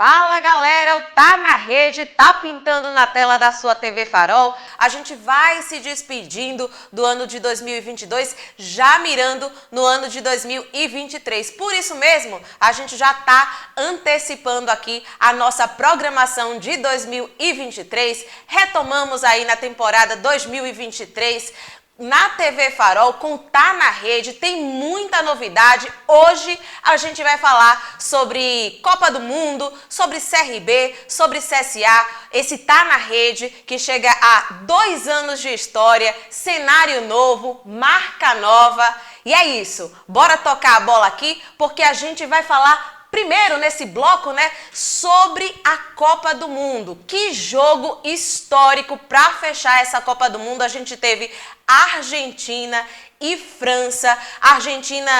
Fala galera, o Tá na Rede tá pintando na tela da sua TV Farol. A gente vai se despedindo do ano de 2022, já mirando no ano de 2023. Por isso mesmo, a gente já tá antecipando aqui a nossa programação de 2023. Retomamos aí na temporada 2023 na TV Farol, com Tá na Rede, tem muita novidade. Hoje a gente vai falar sobre Copa do Mundo, sobre CRB, sobre CSA, esse Tá na Rede que chega a 2 anos de história, cenário novo, marca nova. E é isso, bora tocar a bola aqui, porque a gente vai falar primeiro, nesse bloco, sobre a Copa do Mundo. Que jogo histórico para fechar essa Copa do Mundo. A gente teve Argentina e França. A Argentina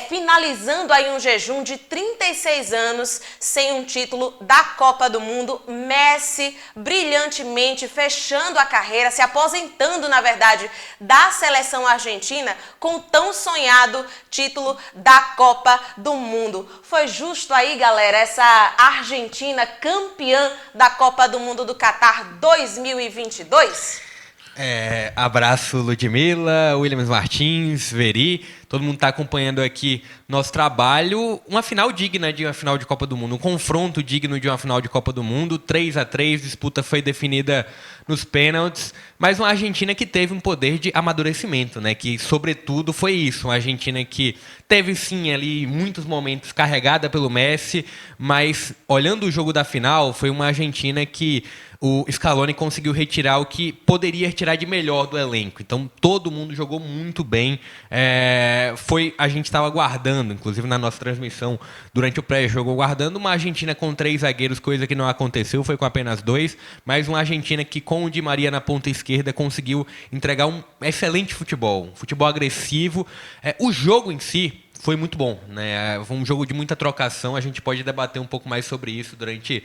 finalizando aí um jejum de 36 anos sem um título da Copa do Mundo. Messi brilhantemente fechando a carreira, se aposentando, na verdade, da seleção argentina com o tão sonhado título da Copa do Mundo. Foi justo aí, galera, essa Argentina campeã da Copa do Mundo do Catar 2022? Abraço Ludmila, Williams Martins, Veri, todo mundo está acompanhando aqui nosso trabalho. Uma final digna de uma final de Copa do Mundo, um confronto digno de uma final de Copa do Mundo, 3-3, disputa foi definida nos pênaltis, mas uma Argentina que teve um poder de amadurecimento, né? Que sobretudo foi isso, uma Argentina que teve sim ali muitos momentos carregada pelo Messi, mas olhando o jogo da final, foi uma Argentina que o Scaloni conseguiu retirar o que poderia retirar de melhor do elenco. Então, todo mundo jogou muito bem. A gente estava aguardando, inclusive na nossa transmissão, durante o pré-jogo, aguardando uma Argentina com 3 zagueiros, coisa que não aconteceu, foi com apenas 2, mas uma Argentina que, com o Di Maria na ponta esquerda, conseguiu entregar um excelente futebol, um futebol agressivo. O jogo em si foi muito bom, né? Foi um jogo de muita trocação, a gente pode debater um pouco mais sobre isso durante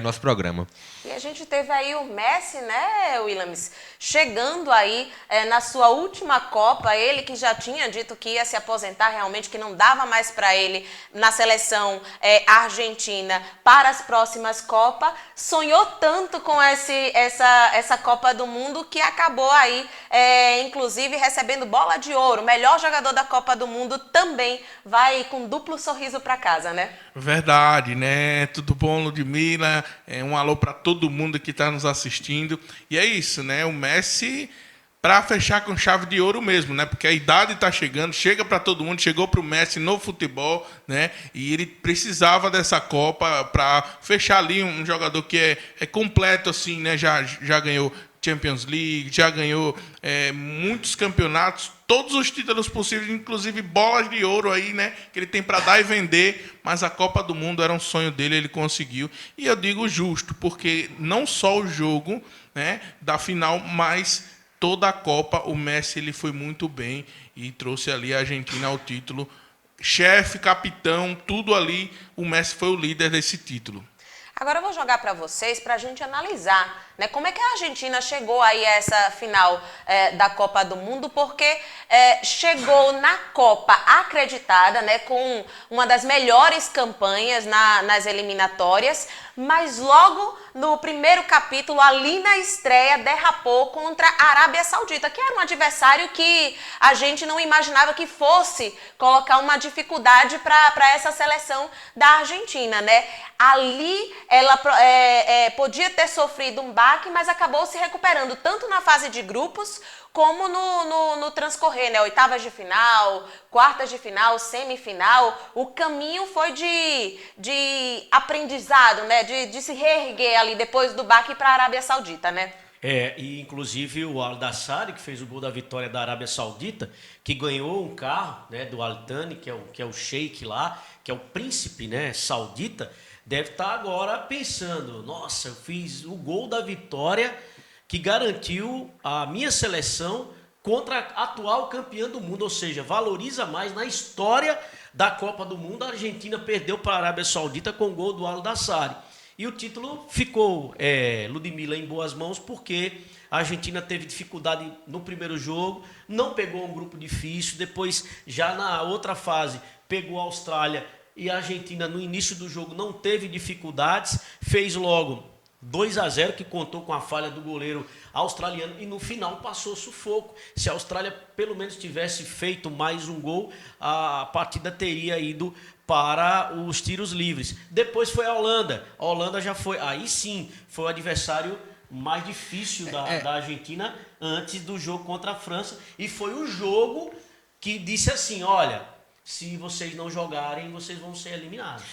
nosso programa. E a gente teve aí o Messi, né, Williams, chegando aí na sua última Copa, ele que já tinha dito que ia se aposentar realmente, que não dava mais para ele na seleção argentina para as próximas Copas, sonhou tanto com essa Copa do Mundo que acabou aí, inclusive, recebendo bola de ouro, melhor jogador da Copa do Mundo, também vai com duplo sorriso para casa, né? Verdade, né? Tudo bom, Ludmila? Um alô para todo mundo que está nos assistindo. E é isso, né? O Messi, para fechar com chave de ouro mesmo, né? Porque a idade está chegando, chega para todo mundo, chegou para o Messi no futebol, né? E ele precisava dessa Copa para fechar ali um jogador que é completo, assim, né? Já ganhou Champions League, já ganhou muitos campeonatos, todos os títulos possíveis, inclusive bolas de ouro aí, né, que ele tem para dar e vender, mas a Copa do Mundo era um sonho dele, ele conseguiu. E eu digo justo, porque não só o jogo, né, da final, mas toda a Copa, o Messi ele foi muito bem e trouxe ali a Argentina ao título. Chefe, capitão, tudo ali, o Messi foi o líder desse título. Agora eu vou jogar para vocês para a gente analisar, né, como é que a Argentina chegou aí a essa final da Copa do Mundo, porque chegou na Copa acreditada, né, com uma das melhores campanhas nas eliminatórias, mas logo no primeiro capítulo, ali na estreia, derrapou contra a Arábia Saudita, que era um adversário que a gente não imaginava que fosse colocar uma dificuldade para essa seleção da Argentina, né? Ali ela podia ter sofrido um baque, mas acabou se recuperando tanto na fase de grupos como no transcorrer, né? Oitavas de final, quartas de final, semifinal. O caminho foi de aprendizado, né? De se reerguer ali depois do baque para a Arábia Saudita, né? E inclusive o Al-Dassari, que fez o gol da vitória da Arábia Saudita, que ganhou um carro, né, do Al-Thani, que é o sheik lá, que é o príncipe, né, saudita, deve estar agora pensando, nossa, eu fiz o gol da vitória que garantiu a minha seleção contra a atual campeã do mundo, ou seja, valoriza mais na história da Copa do Mundo. A Argentina perdeu para a Arábia Saudita com o gol do Al-Dassari. E o título ficou, Ludmila, em boas mãos, porque a Argentina teve dificuldade no primeiro jogo, não pegou um grupo difícil, depois, já na outra fase, pegou a Austrália e a Argentina no início do jogo não teve dificuldades, fez logo 2-0, que contou com a falha do goleiro australiano, e no final passou sufoco. Se a Austrália pelo menos tivesse feito mais um gol, a partida teria ido para os tiros livres. Depois foi a Holanda. A Holanda já foi, aí sim, foi o adversário mais difícil da Argentina antes do jogo contra a França, e foi o jogo que disse assim, olha, se vocês não jogarem, vocês vão ser eliminados.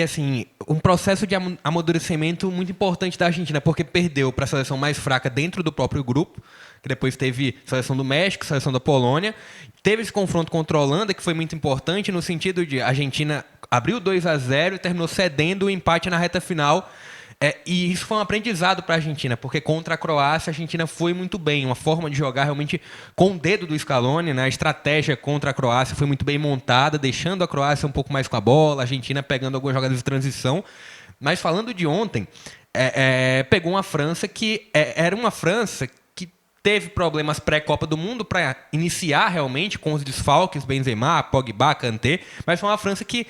Assim, um processo de amadurecimento muito importante da Argentina, porque perdeu para a seleção mais fraca dentro do próprio grupo, que depois teve a seleção do México, a seleção da Polônia. Teve esse confronto contra a Holanda, que foi muito importante, no sentido de a Argentina abriu 2-0 e terminou cedendo o empate na reta final. E isso foi um aprendizado para a Argentina, porque contra a Croácia, a Argentina foi muito bem. Uma forma de jogar realmente com o dedo do Scaloni, né? A estratégia contra a Croácia foi muito bem montada, deixando a Croácia um pouco mais com a bola, a Argentina pegando algumas jogadas de transição. Mas falando de ontem, pegou uma França que era uma França que teve problemas pré-Copa do Mundo para iniciar realmente com os desfalques, Benzema, Pogba, Kanté, mas foi uma França que,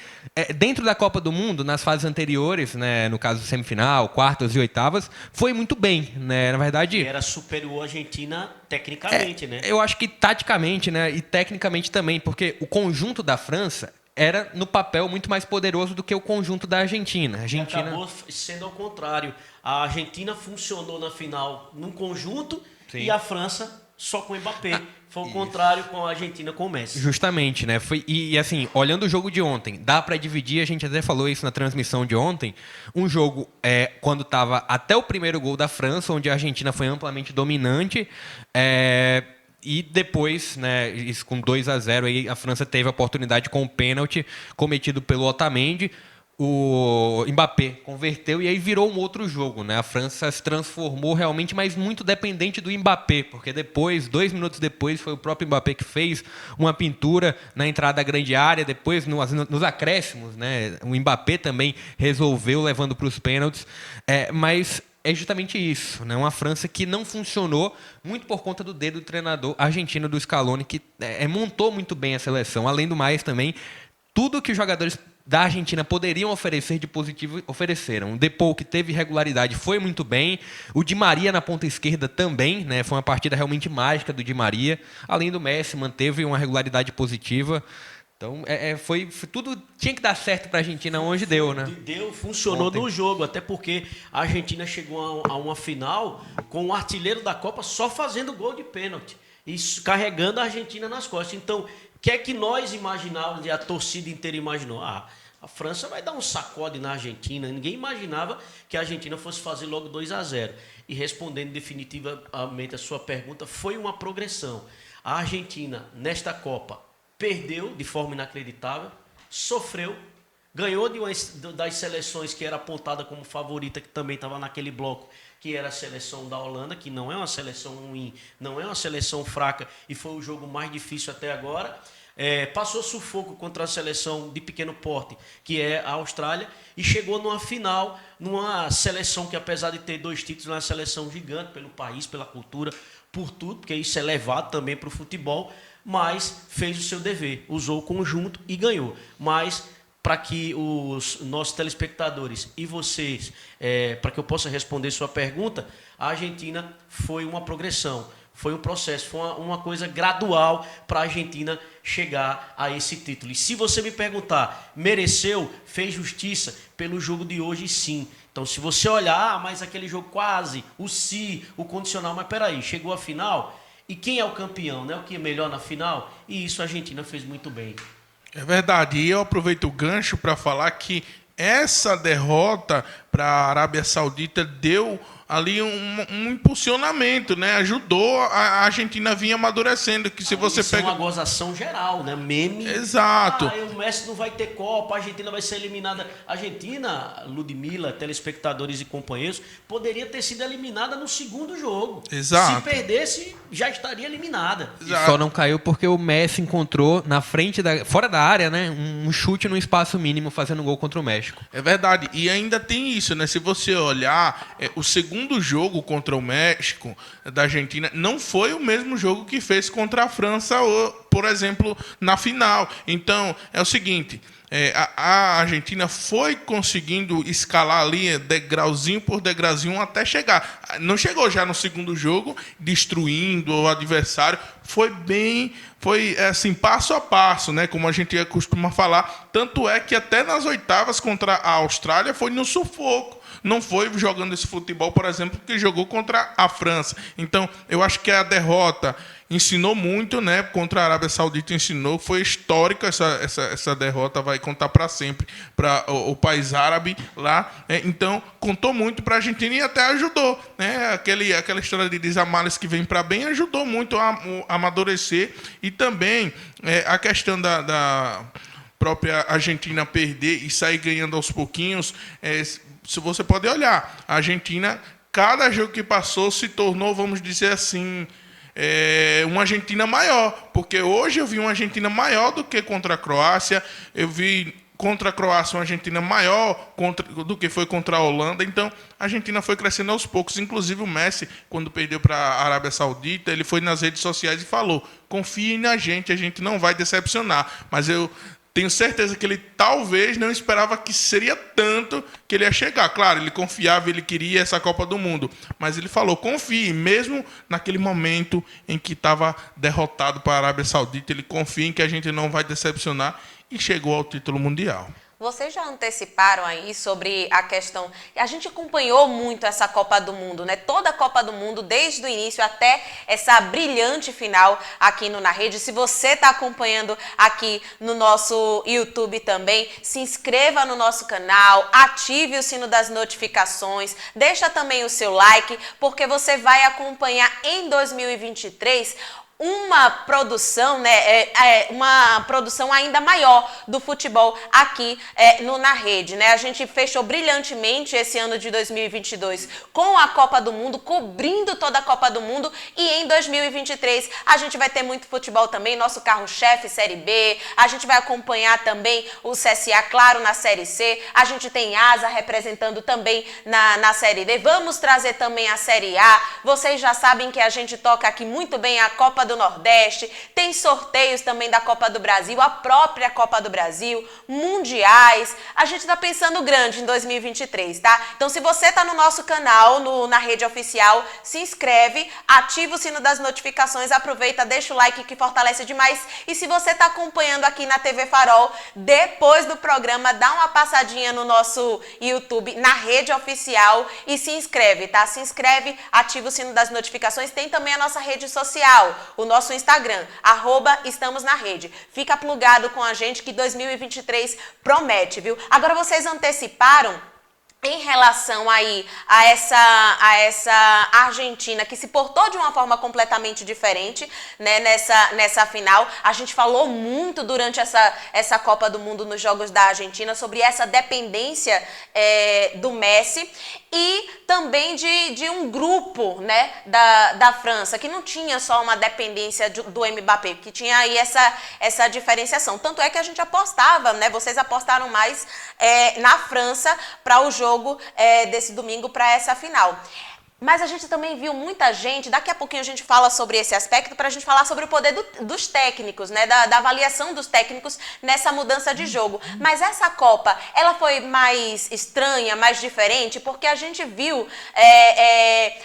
dentro da Copa do Mundo, nas fases anteriores, né, no caso semifinal, quartas e oitavas, foi muito bem, né? Na verdade, era superior à Argentina tecnicamente, né? Eu acho que taticamente, né, e tecnicamente também, porque o conjunto da França era, no papel, muito mais poderoso do que o conjunto da Argentina. A Argentina acabou sendo ao contrário. A Argentina funcionou na final num conjunto. Sim. E a França só com o Mbappé. Foi o contrário com a Argentina com o Messi. Justamente, né? E assim, olhando o jogo de ontem, dá para dividir, a gente até falou isso na transmissão de ontem, um jogo quando estava até o primeiro gol da França, onde a Argentina foi amplamente dominante, e depois, né, isso com 2-0, aí a França teve a oportunidade com o pênalti cometido pelo Otamendi. O Mbappé converteu e aí virou um outro jogo, né? A França se transformou realmente, mas muito dependente do Mbappé, porque depois, 2 minutos depois, foi o próprio Mbappé que fez uma pintura na entrada da grande área, depois nos acréscimos, né? O Mbappé também resolveu, levando para os pênaltis, mas é justamente isso, né? Uma França que não funcionou muito por conta do dedo do treinador argentino do Scaloni, que montou muito bem a seleção. Além do mais, também, tudo que os jogadores da Argentina poderiam oferecer de positivo, ofereceram. O Depou, que teve regularidade, foi muito bem. O Di Maria na ponta esquerda também, né? Foi uma partida realmente mágica do Di Maria. Além do Messi, manteve uma regularidade positiva. Então, foi tudo tinha que dar certo para a Argentina, onde deu, né? Funcionou ontem no jogo, até porque a Argentina chegou a uma final com o artilheiro da Copa só fazendo gol de pênalti e carregando a Argentina nas costas. Então, o que é que nós imaginávamos e a torcida inteira imaginou? A França vai dar um sacode na Argentina. Ninguém imaginava que a Argentina fosse fazer logo 2-0. E respondendo definitivamente a sua pergunta, foi uma progressão. A Argentina, nesta Copa, perdeu de forma inacreditável, sofreu, ganhou das seleções que era apontada como favorita, que também estava naquele bloco, que era a seleção da Holanda, que não é uma seleção ruim, não é uma seleção fraca, e foi o jogo mais difícil até agora. Passou sufoco contra a seleção de pequeno porte, que é a Austrália, e chegou numa final, numa seleção que, apesar de ter 2 títulos, é uma seleção gigante pelo país, pela cultura, por tudo, porque isso é levado também para o futebol, mas fez o seu dever, usou o conjunto e ganhou. Mas, para que os nossos telespectadores e vocês, para que eu possa responder sua pergunta, a Argentina foi uma progressão, foi um processo, foi uma coisa gradual para a Argentina chegar a esse título. E se você me perguntar, mereceu, fez justiça pelo jogo de hoje, sim. Então, se você olhar, mas aquele jogo quase, o condicional, mas peraí, chegou à final, e quem é o campeão, né? O que é melhor na final? E isso a Argentina fez muito bem. É verdade, e eu aproveito o gancho para falar que essa derrota para a Arábia Saudita deu ali um impulsionamento, né? Ajudou a Argentina a vir amadurecendo. Que se você isso pega... é uma gozação geral, né? Meme. Exato. O Messi não vai ter Copa, a Argentina vai ser eliminada. A Argentina, Ludmila, telespectadores e companheiros, poderia ter sido eliminada no segundo jogo. Exato. Se perdesse, já estaria eliminada. Exato. Só não caiu porque o Messi encontrou na frente, fora da área, né? Um chute no espaço mínimo fazendo gol contra o México. É verdade. E ainda tem isso, né? Se você olhar, o segundo jogo contra o México da Argentina não foi o mesmo jogo que fez contra a França, por exemplo, na final. Então, é o seguinte, a Argentina foi conseguindo escalar ali degrauzinho por degrauzinho até chegar. Não chegou já no segundo jogo, destruindo o adversário. Foi assim, passo a passo, né? Como a gente costuma falar. Tanto é que até nas oitavas contra a Austrália foi no sufoco. Não foi jogando esse futebol, por exemplo, que jogou contra a França. Então, eu acho que a derrota ensinou muito, né? Contra a Arábia Saudita ensinou, foi histórica essa derrota, vai contar para sempre para o país árabe lá. Então, contou muito para a Argentina e até ajudou, né? Aquela história de desamales que vem para bem ajudou muito a amadurecer. E também a questão da própria Argentina perder e sair ganhando aos pouquinhos. Se você pode olhar, a Argentina, cada jogo que passou se tornou, vamos dizer assim, uma Argentina maior. Porque hoje eu vi uma Argentina maior do que contra a Croácia. Eu vi contra a Croácia uma Argentina maior do que foi contra a Holanda. Então, a Argentina foi crescendo aos poucos. Inclusive, o Messi, quando perdeu para a Arábia Saudita, ele foi nas redes sociais e falou: confiem na gente, a gente não vai decepcionar. Mas eu tenho certeza que ele talvez não esperava que seria tanto que ele ia chegar. Claro, ele confiava, ele queria essa Copa do Mundo. Mas ele falou, confie, mesmo naquele momento em que estava derrotado para a Arábia Saudita, ele confia em que a gente não vai decepcionar e chegou ao título mundial. Vocês já anteciparam aí sobre a questão... A gente acompanhou muito essa Copa do Mundo, né? Toda a Copa do Mundo, desde o início até essa brilhante final aqui no Na Rede. Se você está acompanhando aqui no nosso YouTube também, se inscreva no nosso canal, ative o sino das notificações, deixa também o seu like, porque você vai acompanhar em 2023 uma produção, né, uma produção ainda maior do futebol aqui no Na Rede, né? A gente fechou brilhantemente esse ano de 2022 com a Copa do Mundo, cobrindo toda a Copa do Mundo, e em 2023 a gente vai ter muito futebol também, nosso carro-chefe Série B, a gente vai acompanhar também o CSA, claro, na Série C, a gente tem Asa representando também na Série D, vamos trazer também a Série A, vocês já sabem que a gente toca aqui muito bem a Copa do Nordeste, tem sorteios também da Copa do Brasil, a própria Copa do Brasil, mundiais, a gente tá pensando grande em 2023, tá? Então se você tá no nosso canal, na rede oficial, se inscreve, ativa o sino das notificações, aproveita, deixa o like que fortalece demais, e se você tá acompanhando aqui na TV Farol, depois do programa, dá uma passadinha no nosso YouTube, na rede oficial, e se inscreve, tá? Se inscreve, ativa o sino das notificações, tem também a nossa rede social, o nosso Instagram, @estamosnarede. Fica plugado com a gente que 2023 promete, viu? Agora vocês anteciparam em relação aí a essa Argentina que se portou de uma forma completamente diferente, né, nessa final. A gente falou muito durante essa Copa do Mundo nos Jogos da Argentina sobre essa dependência do Messi e também de um grupo, né, da França, que não tinha só uma dependência do Mbappé, que tinha aí essa diferenciação. Tanto é que a gente apostava, né, vocês apostaram mais na França para o jogo desse domingo, para essa final. Mas a gente também viu muita gente, daqui a pouquinho a gente fala sobre esse aspecto, para a gente falar sobre o poder dos técnicos, né, da avaliação dos técnicos nessa mudança de jogo. Mas essa Copa, ela foi mais estranha, mais diferente, porque a gente viu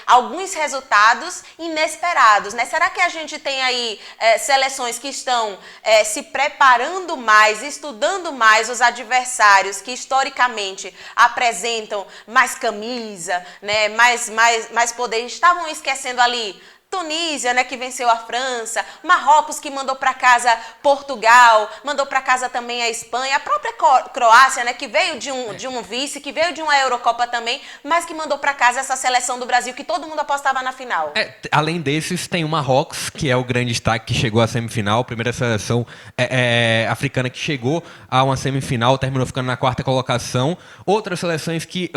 alguns resultados inesperados, né? Será que a gente tem aí seleções que estão se preparando mais, estudando mais os adversários que historicamente apresentam mais camisa, né, mais poder, estavam esquecendo ali Tunísia, né, que venceu a França, Marrocos, que mandou para casa Portugal, mandou para casa também a Espanha, a própria Croácia, né, que veio de um vice, que veio de uma Eurocopa também, mas que mandou para casa essa seleção do Brasil que todo mundo apostava na final. Além desses, tem o Marrocos, que é o grande destaque, que chegou à semifinal, primeira seleção africana que chegou a uma semifinal, terminou ficando na quarta colocação. Outras seleções que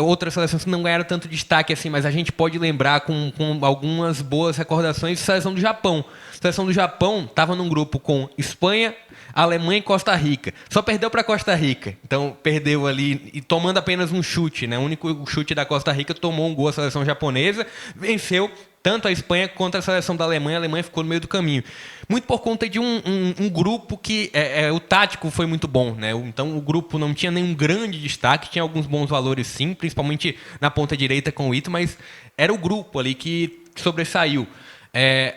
não ganharam tanto destaque assim, mas a gente pode lembrar com algumas boas recordações, seleção do Japão. A seleção do Japão estava num grupo com Espanha, Alemanha e Costa Rica. Só perdeu para Costa Rica. Então perdeu ali, e tomando apenas um chute, né? O único chute da Costa Rica, tomou um gol a seleção japonesa, venceu tanto a Espanha quanto a seleção da Alemanha. A Alemanha ficou no meio do caminho. Muito por conta de um grupo que o tático foi muito bom, né? Então o grupo não tinha nenhum grande destaque, tinha alguns bons valores sim, principalmente na ponta direita com o Ito, mas era o grupo ali que sobressaiu.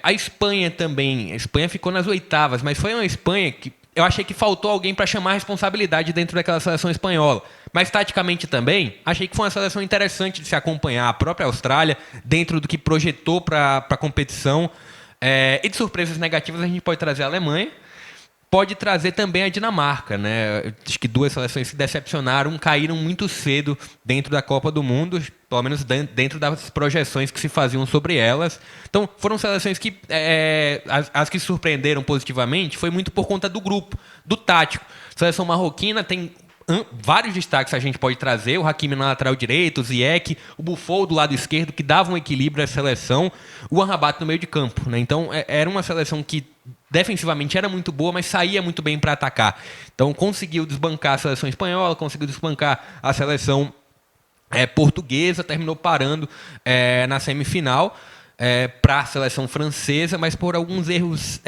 A Espanha também. A Espanha ficou nas oitavas, mas foi uma Espanha que eu achei que faltou alguém para chamar a responsabilidade dentro daquela seleção espanhola. Mas, taticamente também, achei que foi uma seleção interessante de se acompanhar. A própria Austrália, dentro do que projetou para a competição. E de surpresas negativas, a gente pode trazer a Alemanha. Pode trazer também a Dinamarca, né? Acho que duas seleções se decepcionaram, caíram muito cedo dentro da Copa do Mundo, pelo menos dentro das projeções que se faziam sobre elas. Então, foram seleções que as que surpreenderam positivamente foi muito por conta do grupo, do tático. A seleção marroquina tem vários destaques que a gente pode trazer, o Hakimi na lateral direita, o Ziyech, o Buffon do lado esquerdo, que davam um equilíbrio à seleção, o Amrabat no meio de campo, né? Então, era uma seleção que defensivamente era muito boa, mas saía muito bem para atacar. Então, conseguiu desbancar a seleção espanhola, conseguiu desbancar a seleção portuguesa, terminou parando na semifinal para a seleção francesa, mas por alguns erros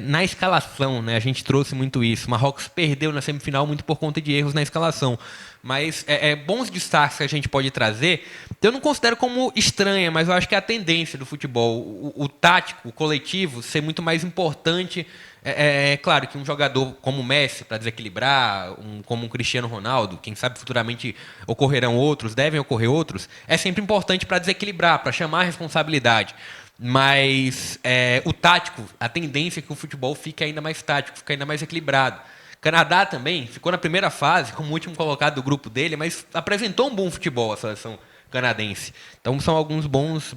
na escalação, né? A gente trouxe muito isso. Marrocos perdeu na semifinal muito por conta de erros na escalação. Mas bons destaques que a gente pode trazer, eu não considero como estranha, mas eu acho que é a tendência do futebol. O tático, o coletivo, ser muito mais importante. Claro que um jogador como o Messi, para desequilibrar, como um Cristiano Ronaldo, quem sabe futuramente ocorrerão outros, devem ocorrer outros, é sempre importante para desequilibrar, para chamar a responsabilidade. Mas o tático, a tendência é que o futebol fique ainda mais tático, fique ainda mais equilibrado. Canadá também ficou na primeira fase, como último colocado do grupo dele, mas apresentou um bom futebol a seleção canadense. Então são alguns bons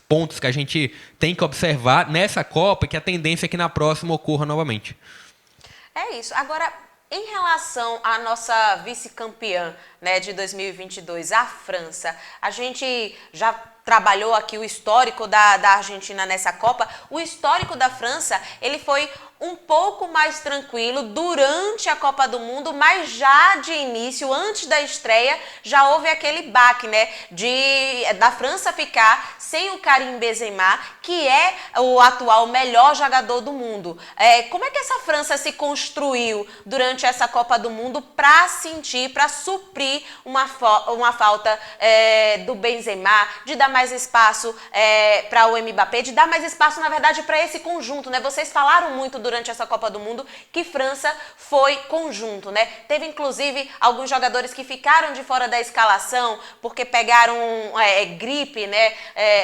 pontos que a gente tem que observar nessa Copa, que a tendência é que na próxima ocorra novamente. É isso. Agora, em relação à nossa vice-campeã, né, de 2022, a França, a gente já trabalhou aqui o histórico da Argentina nessa Copa. O histórico da França, ele foi um pouco mais tranquilo durante a Copa do Mundo, mas já de início, antes da estreia, já houve aquele baque, né, da França ficar sem o Karim Benzema, que é o atual melhor jogador do mundo. Como é que essa França se construiu durante essa Copa do Mundo para suprir uma falta do Benzema, de dar mais espaço para o Mbappé, de dar mais espaço, na verdade, para esse conjunto, né? Vocês falaram muito durante essa Copa do Mundo que França foi conjunto, né? Teve, inclusive, alguns jogadores que ficaram de fora da escalação porque pegaram gripe, né?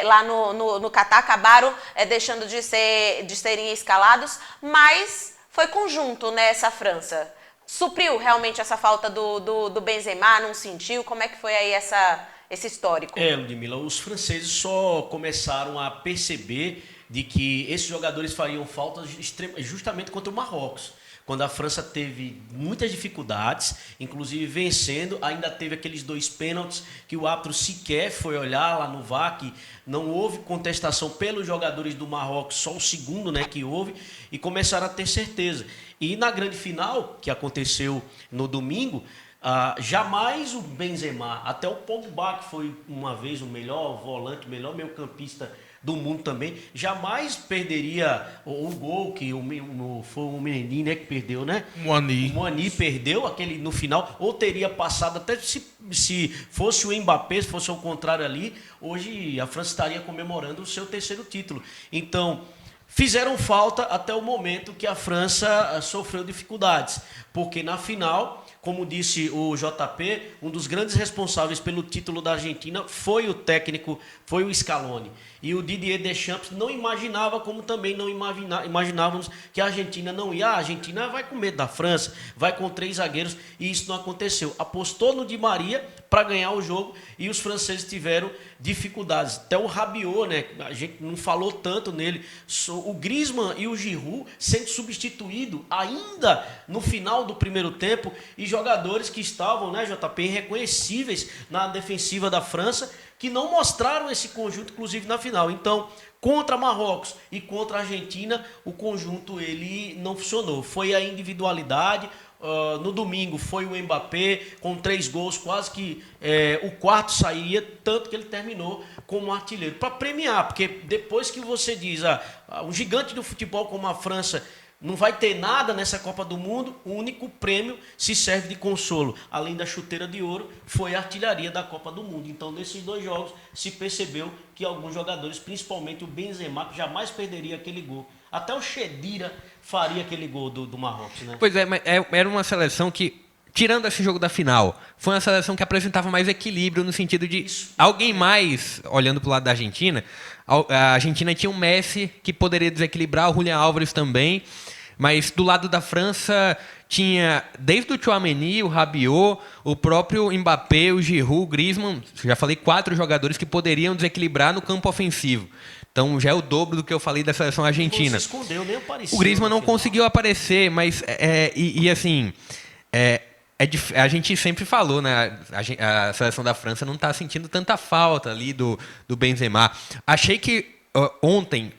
Lá no Catar, acabaram deixando de serem escalados, mas foi conjunto, né, essa França. Supriu realmente essa falta do Benzema, não sentiu? Como é que foi aí esse histórico? Ludmila, os franceses só começaram a perceber de que esses jogadores fariam falta justamente contra o Marrocos. Quando a França teve muitas dificuldades, inclusive vencendo, ainda teve aqueles 2 pênaltis que o árbitro sequer foi olhar lá no VAR, que não houve contestação pelos jogadores do Marrocos, só o segundo, né, que houve, e começaram a ter certeza. E na grande final, que aconteceu no domingo, jamais o Benzema, até o Pogba, que foi uma vez o melhor volante, o melhor meio-campista do mundo também, jamais perderia o gol que foi o Mendy, né, que perdeu, né? O Moani perdeu aquele no final, ou teria passado, até se fosse o Mbappé, se fosse o contrário ali, hoje a França estaria comemorando o seu 3º título. Então, fizeram falta até o momento que a França sofreu dificuldades, porque na final, como disse o JP, um dos grandes responsáveis pelo título da Argentina foi o técnico, foi o Scaloni. E o Didier Deschamps não imaginava, como também não imaginávamos que a Argentina não ia. A Argentina vai com medo da França, vai com 3 zagueiros, e isso não aconteceu. Apostou no Di Maria para ganhar o jogo e os franceses tiveram dificuldades. Até o Rabiot, né, a gente não falou tanto nele, o Griezmann e o Giroud sendo substituído ainda no final do primeiro tempo, e jogadores que estavam, né, JP, irreconhecíveis na defensiva da França, que não mostraram esse conjunto, inclusive na final. Então, contra Marrocos e contra a Argentina, o conjunto ele não funcionou. Foi a individualidade, No domingo foi o Mbappé com 3 gols, quase que o quarto saía, tanto que ele terminou como artilheiro. Para premiar, porque depois que você diz, um gigante do futebol como a França não vai ter nada nessa Copa do Mundo, o único prêmio se serve de consolo. Além da chuteira de ouro, foi a artilharia da Copa do Mundo. Então, nesses 2 jogos, se percebeu que alguns jogadores, principalmente o Benzema, que jamais perderia aquele gol. Até o Khedira faria aquele gol do Marrocos, né? Pois é, mas era uma seleção que, tirando esse jogo da final, foi uma seleção que apresentava mais equilíbrio no sentido de alguém mais, olhando para o lado da Argentina, a Argentina tinha um Messi que poderia desequilibrar, o Julián Álvares também, mas do lado da França tinha desde o Tchouaméni, o Rabiot, o próprio Mbappé, o Giroud, o Griezmann, já falei 4 jogadores que poderiam desequilibrar no campo ofensivo. Então já é o dobro do que eu falei da seleção argentina. Se escondeu, nem apareceu. O Griezmann não conseguiu aparecer, mas assim, a gente sempre falou, né? A seleção da França não está sentindo tanta falta ali do Benzema. Achei que ontem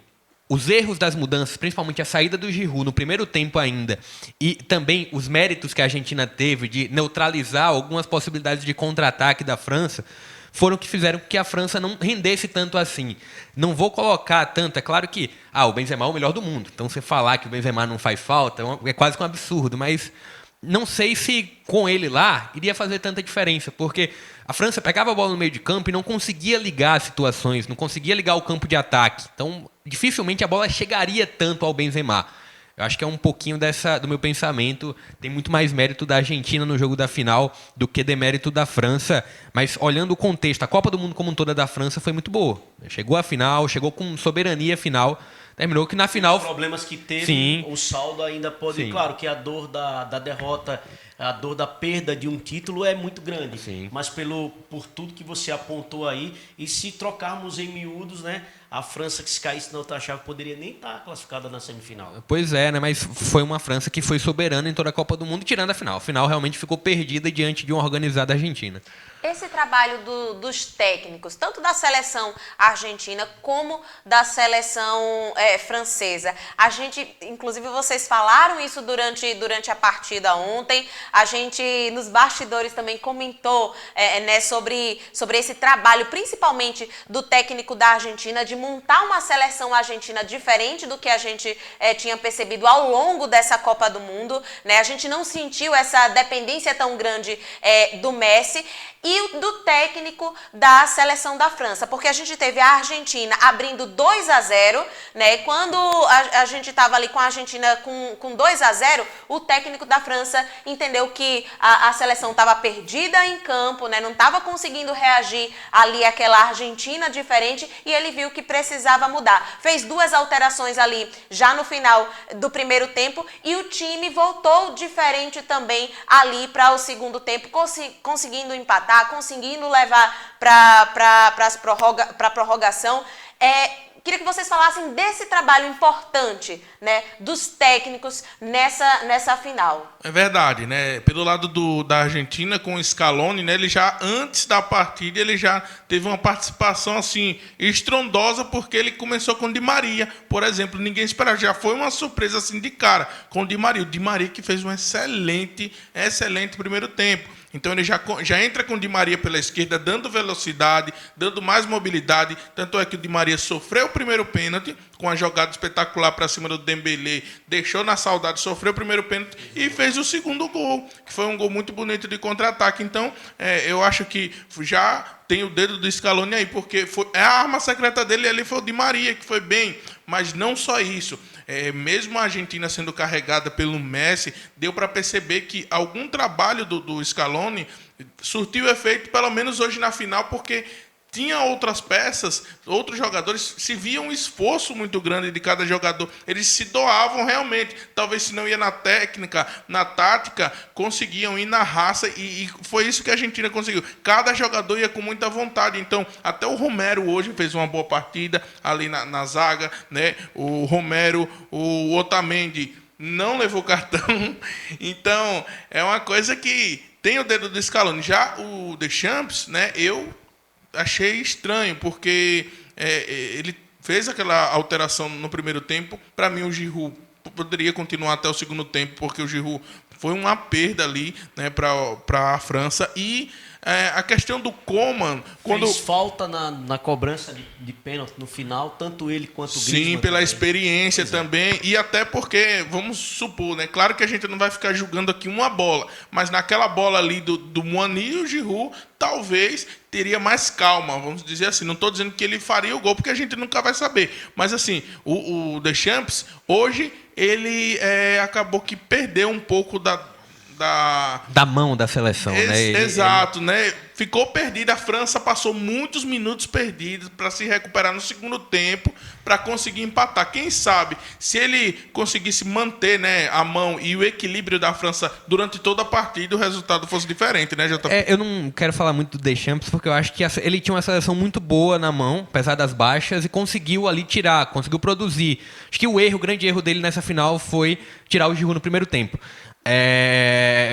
os erros das mudanças, principalmente a saída do Giroud no primeiro tempo ainda, e também os méritos que a Argentina teve de neutralizar algumas possibilidades de contra-ataque da França, foram que fizeram que a França não rendesse tanto assim. Não vou colocar tanto, é claro que o Benzema é o melhor do mundo, então você falar que o Benzema não faz falta é quase que um absurdo, mas não sei se com ele lá iria fazer tanta diferença, porque a França pegava a bola no meio de campo e não conseguia ligar as situações, não conseguia ligar o campo de ataque, então dificilmente a bola chegaria tanto ao Benzema. Eu acho que é um pouquinho do meu pensamento. Tem muito mais mérito da Argentina no jogo da final do que demérito da França. Mas olhando o contexto, a Copa do Mundo como um toda da França foi muito boa. Chegou à final, chegou com soberania final. Terminou que na final... Os problemas que teve, sim, o saldo ainda pode... Sim. Claro que a dor da derrota, a dor da perda de um título é muito grande. Sim. Mas por tudo que você apontou aí, e se trocarmos em miúdos, né? A França, que se caísse na outra chave, poderia nem estar classificada na semifinal. Pois é, né? Mas foi uma França que foi soberana em toda a Copa do Mundo, tirando a final. A final realmente ficou perdida diante de uma organizada Argentina. Esse trabalho dos técnicos, tanto da seleção argentina como da seleção francesa, a gente, inclusive vocês falaram isso durante a partida ontem, a gente nos bastidores também comentou né, sobre esse trabalho, principalmente do técnico da Argentina, de montar uma seleção argentina diferente do que a gente tinha percebido ao longo dessa Copa do Mundo, né? A gente não sentiu essa dependência tão grande do Messi e do técnico da seleção da França, porque a gente teve a Argentina abrindo 2-0, né? Quando a gente estava ali com a Argentina com 2-0, o técnico da França entendeu que a seleção estava perdida em campo, né? Não estava conseguindo reagir ali àquela Argentina diferente e ele viu que precisava mudar. Fez 2 alterações ali já no final do primeiro tempo e o time voltou diferente também ali para o segundo tempo, conseguindo empatar, conseguindo levar para a prorrogação. Queria que vocês falassem desse trabalho importante, né, dos técnicos nessa final. É verdade, né? Pelo lado da Argentina, com o Scaloni, né, ele já, antes da partida, ele já teve uma participação assim estrondosa, porque ele começou com o Di Maria, por exemplo. Ninguém esperava, já foi uma surpresa assim de cara com o Di Maria. O Di Maria que fez um excelente primeiro tempo. Então ele já entra com o Di Maria pela esquerda, dando velocidade, dando mais mobilidade. Tanto é que o Di Maria sofreu o primeiro pênalti, com a jogada espetacular para cima do Dembélé, deixou na saudade, sofreu o primeiro pênalti e fez o segundo gol, que foi um gol muito bonito de contra-ataque. Então, eu acho que já tem o dedo do Scaloni aí, porque a arma secreta dele ali foi o Di Maria, que foi bem, mas não só isso. Mesmo a Argentina sendo carregada pelo Messi, deu para perceber que algum trabalho do Scaloni surtiu efeito, pelo menos hoje na final, porque tinha outras peças, outros jogadores, se via um esforço muito grande de cada jogador. Eles se doavam realmente. Talvez se não ia na técnica, na tática, conseguiam ir na raça. E foi isso que a Argentina conseguiu. Cada jogador ia com muita vontade. Então, até o Romero hoje fez uma boa partida ali na zaga, né? O Romero, o Otamendi não levou cartão. Então, é uma coisa que tem o dedo do Scaloni. Já o Deschamps, né? Eu achei estranho, porque ele fez aquela alteração no primeiro tempo. Para mim, o Giroud poderia continuar até o segundo tempo, porque o Giroud foi uma perda ali, né, para a França. E a questão do Coman... Fez falta na cobrança de pênalti no final, tanto ele quanto o Griezmann. Sim, pela também. experiência também, e até porque, vamos supor, né? Claro que a gente não vai ficar julgando aqui uma bola, mas naquela bola ali do Moani e o Giroud, talvez teria mais calma, vamos dizer assim. Não estou dizendo que ele faria o gol, porque a gente nunca vai saber. Mas assim, o Deschamps, hoje, ele acabou que perdeu um pouco da mão da seleção, né? Exato, né? Ficou perdido. A França passou muitos minutos perdidos para se recuperar no segundo tempo, para conseguir empatar. Quem sabe, se ele conseguisse manter, né, a mão e o equilíbrio da França durante toda a partida, o resultado fosse diferente, né, JP? Eu não quero falar muito do Deschamps, porque eu acho que ele tinha uma seleção muito boa na mão, apesar das baixas, e conseguiu ali tirar, conseguiu produzir. Acho que o grande erro dele nessa final foi tirar o Giroud no primeiro tempo.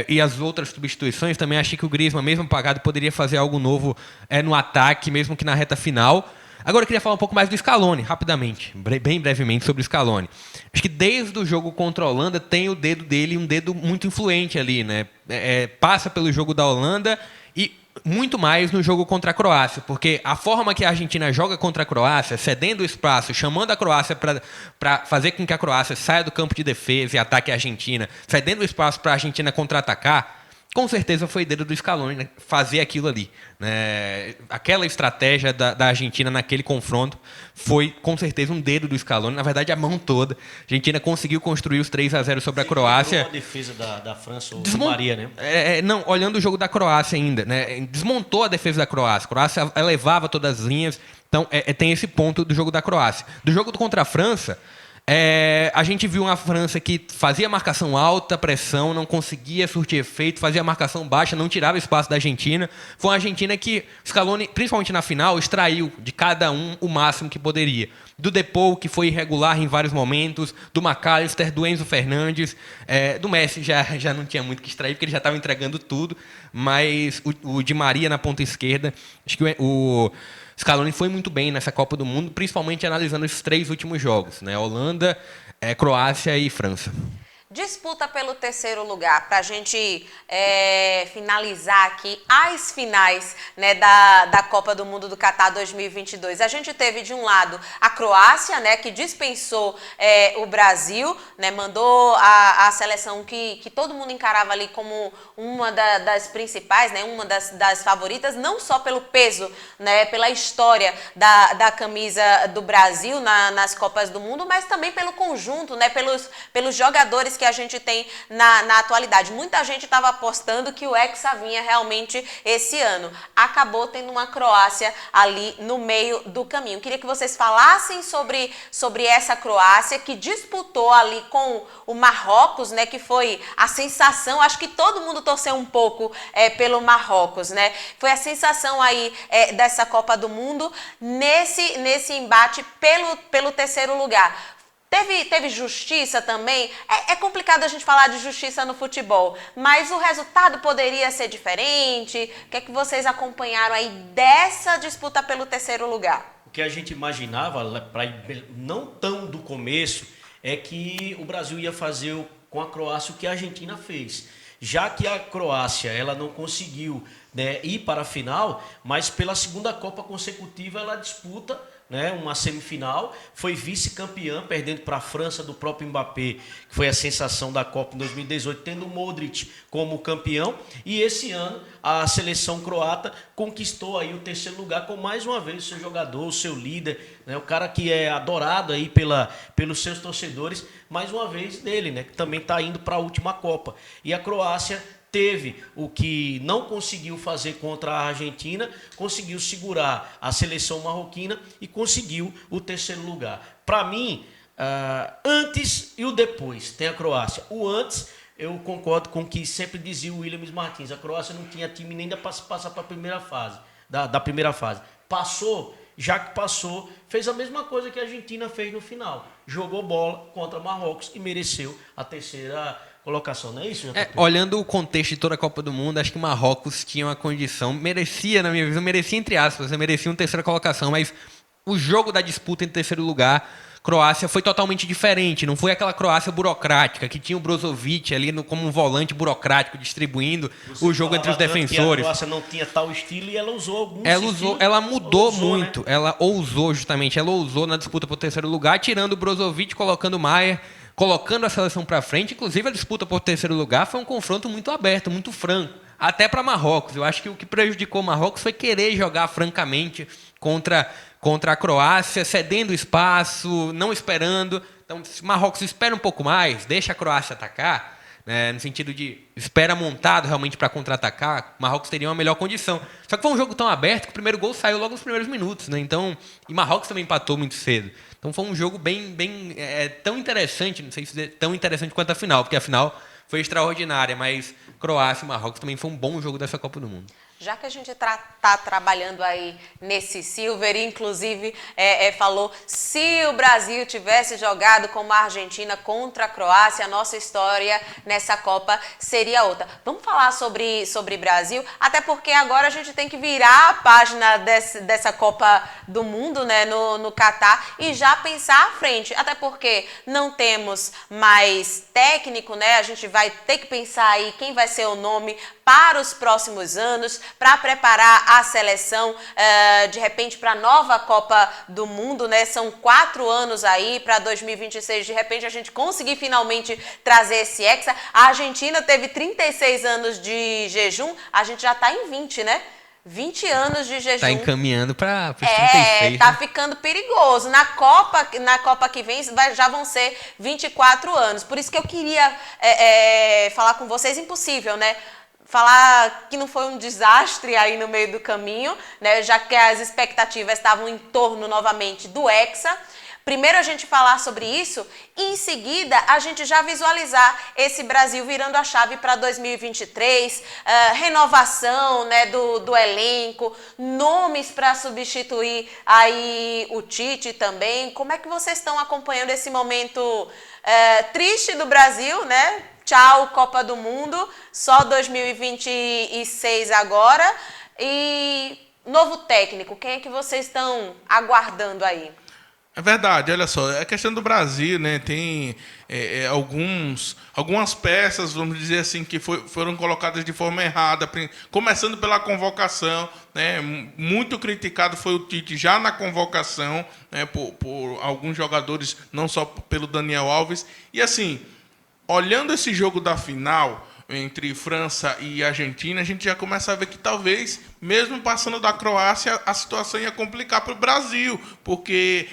E as outras substituições também achei que o Griezmann, mesmo apagado, poderia fazer algo novo no ataque, mesmo que na reta final. Agora eu queria falar um pouco mais do Scaloni, rapidamente, bem brevemente sobre o Scaloni. Acho que desde o jogo contra a Holanda tem o dedo dele, um dedo muito influente ali, né? Passa pelo jogo da Holanda e muito mais no jogo contra a Croácia, porque a forma que a Argentina joga contra a Croácia, cedendo o espaço, chamando a Croácia para fazer com que a Croácia saia do campo de defesa e ataque a Argentina, cedendo o espaço para a Argentina contra-atacar, com certeza foi dedo do Scaloni, né, fazer aquilo ali, né? Aquela estratégia da Argentina naquele confronto foi com certeza um dedo do Scaloni, na verdade a mão toda. A Argentina conseguiu construir os 3-0 sobre a Croácia. A defesa da França, o Maria, né? Não, olhando o jogo da Croácia ainda, né? Desmontou a defesa da Croácia. A Croácia elevava todas as linhas. Então tem esse ponto do jogo da Croácia. Do jogo contra a França, a gente viu uma França que fazia marcação alta, pressão, não conseguia surtir efeito, fazia marcação baixa, não tirava espaço da Argentina. Foi uma Argentina que Scaloni, principalmente na final, extraiu de cada um o máximo que poderia. Do Depou, que foi irregular em vários momentos, do McAllister, do Enzo Fernandes, do Messi já não tinha muito que extrair, porque ele já estava entregando tudo, mas o Di Maria na ponta esquerda, acho que o Scaloni foi muito bem nessa Copa do Mundo, principalmente analisando esses 3 últimos jogos, né? Holanda, Croácia e França. Disputa pelo terceiro lugar, para a gente finalizar aqui as finais, né, da Copa do Mundo do Catar 2022. A gente teve, de um lado, a Croácia, né, que dispensou o Brasil, né, mandou a seleção que todo mundo encarava ali como uma das principais, né, uma das favoritas, não só pelo peso, né, pela história da camisa do Brasil nas Copas do Mundo, mas também pelo conjunto, né, pelos jogadores que a gente tem na atualidade. Muita gente estava apostando que o Hexa vinha realmente esse ano. Acabou tendo uma Croácia ali no meio do caminho. Queria que vocês falassem sobre essa Croácia que disputou ali com o Marrocos, né, que foi a sensação, acho que todo mundo torceu um pouco pelo Marrocos, né? Foi a sensação aí dessa Copa do Mundo nesse embate pelo terceiro lugar. Teve justiça também? É complicado a gente falar de justiça no futebol, mas o resultado poderia ser diferente? O que é que vocês acompanharam aí dessa disputa pelo terceiro lugar? O que a gente imaginava, não tão do começo, é que o Brasil ia fazer com a Croácia o que a Argentina fez. Já que a Croácia ela não conseguiu, né, ir para a final, mas pela segunda Copa consecutiva ela disputa, né, uma semifinal, foi vice-campeã, perdendo para a França do próprio Mbappé, que foi a sensação da Copa em 2018, tendo o Modric como campeão, e esse ano a seleção croata conquistou aí o terceiro lugar com mais uma vez o seu jogador, o seu líder, né, o cara que é adorado aí pelos seus torcedores, mais uma vez dele, né, que também está indo para a última Copa. E a Croácia teve o que não conseguiu fazer contra a Argentina, conseguiu segurar a seleção marroquina e conseguiu o terceiro lugar. Para mim, antes e o depois tem a Croácia. O antes, eu concordo com o que sempre dizia o Williams Martins. A Croácia não tinha time nem para passar para a primeira fase, da primeira fase. Passou, já que passou, fez a mesma coisa que a Argentina fez no final. Jogou bola contra Marrocos e mereceu a terceira colocação, não é isso? Olhando o contexto de toda a Copa do Mundo, acho que Marrocos tinha uma condição, merecia, na minha visão, merecia entre aspas, merecia uma terceira colocação, mas o jogo da disputa em terceiro lugar Croácia foi totalmente diferente. Não foi aquela Croácia burocrática, que tinha o Brozovic ali como um volante burocrático, distribuindo o jogo entre os defensores. A Croácia não tinha tal estilo e ela usou alguns ela mudou muito. Né? Ela ousou, justamente. Ela ousou na disputa por terceiro lugar, tirando o Brozovic, colocando o Maier, colocando a seleção para frente. Inclusive, a disputa por terceiro lugar foi um confronto muito aberto, muito franco. Até para Marrocos. Eu acho que o que prejudicou Marrocos foi querer jogar francamente contra a Croácia, cedendo espaço, não esperando. Então, se Marrocos espera um pouco mais, deixa a Croácia atacar, né, no sentido de espera montado realmente para contra-atacar, Marrocos teria uma melhor condição. Só que foi um jogo tão aberto que o primeiro gol saiu logo nos primeiros minutos, né? Então, e Marrocos também empatou muito cedo. Então foi um jogo bem tão interessante, não sei se é tão interessante quanto a final, porque a final foi extraordinária, mas Croácia e Marrocos também foi um bom jogo dessa Copa do Mundo. Já que a gente está trabalhando aí nesse Silver, inclusive falou, se o Brasil tivesse jogado como a Argentina contra a Croácia, a nossa história nessa Copa seria outra. Vamos falar sobre Brasil, até porque agora a gente tem que virar a página dessa Copa do Mundo, né, no Catar, e já pensar à frente, até porque não temos mais técnico, né, a gente vai ter que pensar aí quem vai ser o nome para os próximos anos, para preparar a seleção, de repente, para a nova Copa do Mundo, né? São 4 anos aí para 2026, de repente a gente conseguir finalmente trazer esse Hexa. A Argentina teve 36 anos de jejum, a gente já está em 20, né? 20 anos de jejum. Está encaminhando para os 36. Tá ficando perigoso. Na Copa que vem já vão ser 24 anos. Por isso que eu queria falar com vocês, impossível, né? Falar que não foi um desastre aí no meio do caminho, né? Já que as expectativas estavam em torno novamente do Hexa. Primeiro a gente falar sobre isso e em seguida a gente já visualizar esse Brasil virando a chave para 2023, renovação, né, do elenco, nomes para substituir aí o Tite também. Como é que vocês estão acompanhando esse momento triste do Brasil, né? Tchau, Copa do Mundo, só 2026 agora. E novo técnico, quem é que vocês estão aguardando aí? É verdade, olha só, a questão do Brasil, né, tem algumas peças, vamos dizer assim, que foram colocadas de forma errada, começando pela convocação, né, muito criticado foi o Tite já na convocação, né, por alguns jogadores, não só pelo Daniel Alves, e assim, olhando esse jogo da final entre França e Argentina, a gente já começa a ver que talvez, mesmo passando da Croácia, a situação ia complicar para o Brasil, porque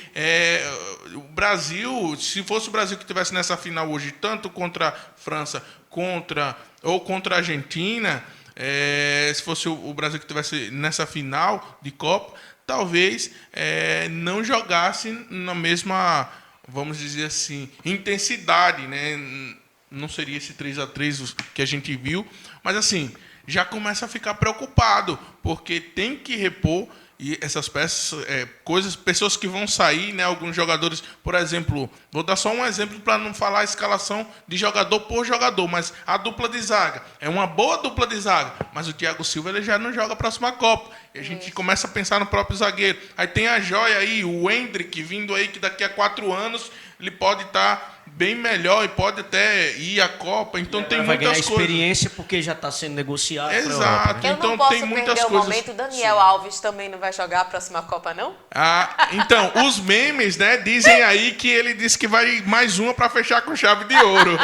o Brasil, se fosse o Brasil que estivesse nessa final hoje, tanto contra a França ou contra a Argentina, se fosse o Brasil que estivesse nessa final de Copa, talvez não jogasse na mesma, vamos dizer assim, intensidade, né? Não seria esse 3-3 que a gente viu, mas assim, já começa a ficar preocupado, porque tem que repor e essas peças, pessoas que vão sair, né? Alguns jogadores, por exemplo, vou dar só um exemplo para não falar a escalação de jogador por jogador, mas a dupla de zaga, é uma boa dupla de zaga, mas o Thiago Silva ele já não joga a próxima Copa, e a gente começa a pensar no próprio zagueiro. Aí tem a joia aí, o Endrick, vindo aí que daqui a 4 anos ele pode estar bem melhor e pode até ir à Copa, então tem vai muitas ganhar coisas. experiência porque já está sendo negociado. Exato. Eu Então não posso tem muitas perder coisas. o momento, Daniel Alves também não vai jogar a próxima Copa, não? Então, os memes, né, dizem aí que ele disse que vai mais uma para fechar com chave de ouro.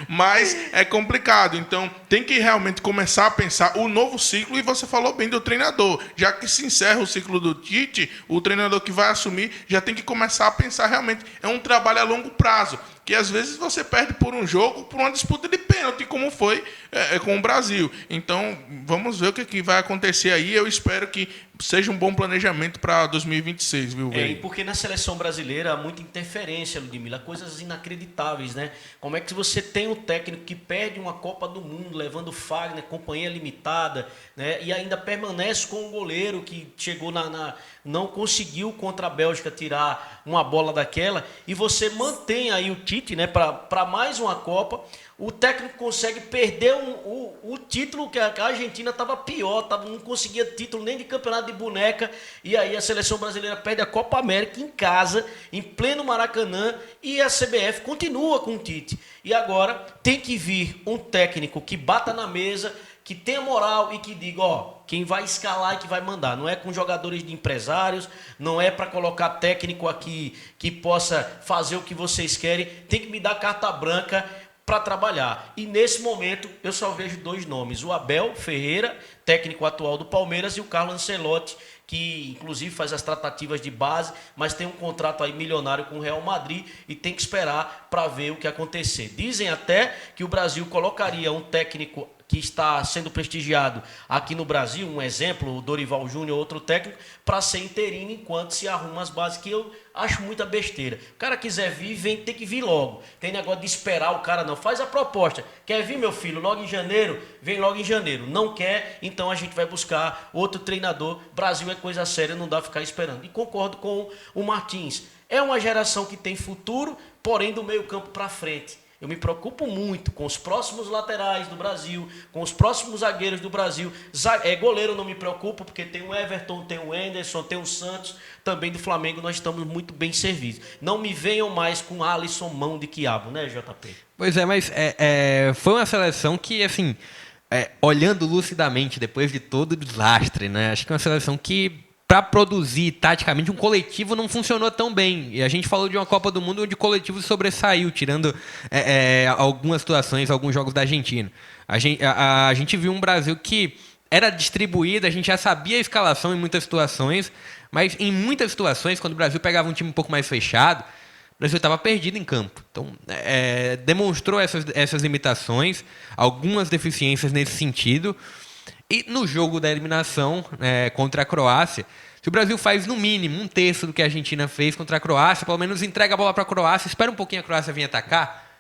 Mas é complicado. Então, tem que realmente começar a pensar o novo ciclo, e você falou bem do treinador. Já que se encerra o ciclo do Tite, o treinador que vai assumir já tem que começar a pensar realmente. É um trabalho a longo prazo, que às vezes você perde por um jogo, por uma disputa de pênalti, como foi com o Brasil. Então, vamos ver o que vai acontecer aí. Eu espero que seja um bom planejamento para 2026, viu, velho? E porque na seleção brasileira há muita interferência, Ludmila, coisas inacreditáveis, né? Como é que você tem um técnico que perde uma Copa do Mundo, levando o Fagner, companhia limitada, né? E ainda permanece com um goleiro que chegou não conseguiu contra a Bélgica tirar uma bola daquela, e você mantém aí o Tite, né, para mais uma Copa. O técnico consegue perder o título, que a Argentina estava pior, não conseguia título nem de campeonato de boneca, e aí a seleção brasileira perde a Copa América em casa, em pleno Maracanã, e a CBF continua com o Tite. E agora tem que vir um técnico que bata na mesa, que tenha moral e que diga, ó, quem vai escalar e que vai mandar. Não é com jogadores de empresários, não é para colocar técnico aqui que possa fazer o que vocês querem, tem que me dar carta branca para trabalhar. E nesse momento eu só vejo 2 nomes, o Abel Ferreira, técnico atual do Palmeiras, e o Carlo Ancelotti, que inclusive faz as tratativas de base, mas tem um contrato aí milionário com o Real Madrid e tem que esperar para ver o que acontecer. Dizem até que o Brasil colocaria um técnico que está sendo prestigiado aqui no Brasil, um exemplo, o Dorival Júnior, outro técnico, para ser interino enquanto se arruma as bases, que eu acho muita besteira. O cara quiser vir, tem que vir logo. Tem negócio de esperar o cara, não. Faz a proposta. Quer vir, meu filho, logo em janeiro? Vem logo em janeiro. Não quer, então a gente vai buscar outro treinador. Brasil é coisa séria, não dá pra ficar esperando. E concordo com o Martins. É uma geração que tem futuro, porém do meio campo para frente. Eu me preocupo muito com os próximos laterais do Brasil, com os próximos zagueiros do Brasil. Goleiro não me preocupa, porque tem o Everton, tem o Anderson, tem o Santos, também do Flamengo nós estamos muito bem servidos. Não me venham mais com Alisson mão de quiabo, né, JP? Pois é, mas foi uma seleção que, assim, olhando lucidamente, depois de todo o desastre, né, acho que é uma seleção que, para produzir taticamente, um coletivo não funcionou tão bem. E a gente falou de uma Copa do Mundo onde o coletivo sobressaiu, tirando algumas situações, alguns jogos da Argentina. A gente viu um Brasil que era distribuído, a gente já sabia a escalação em muitas situações, mas em muitas situações, quando o Brasil pegava um time um pouco mais fechado, o Brasil estava perdido em campo. Então, demonstrou essas limitações, algumas deficiências nesse sentido. E no jogo da eliminação contra a Croácia, se o Brasil faz no mínimo 1/3 do que a Argentina fez contra a Croácia, pelo menos entrega a bola para a Croácia, espera um pouquinho a Croácia vir atacar,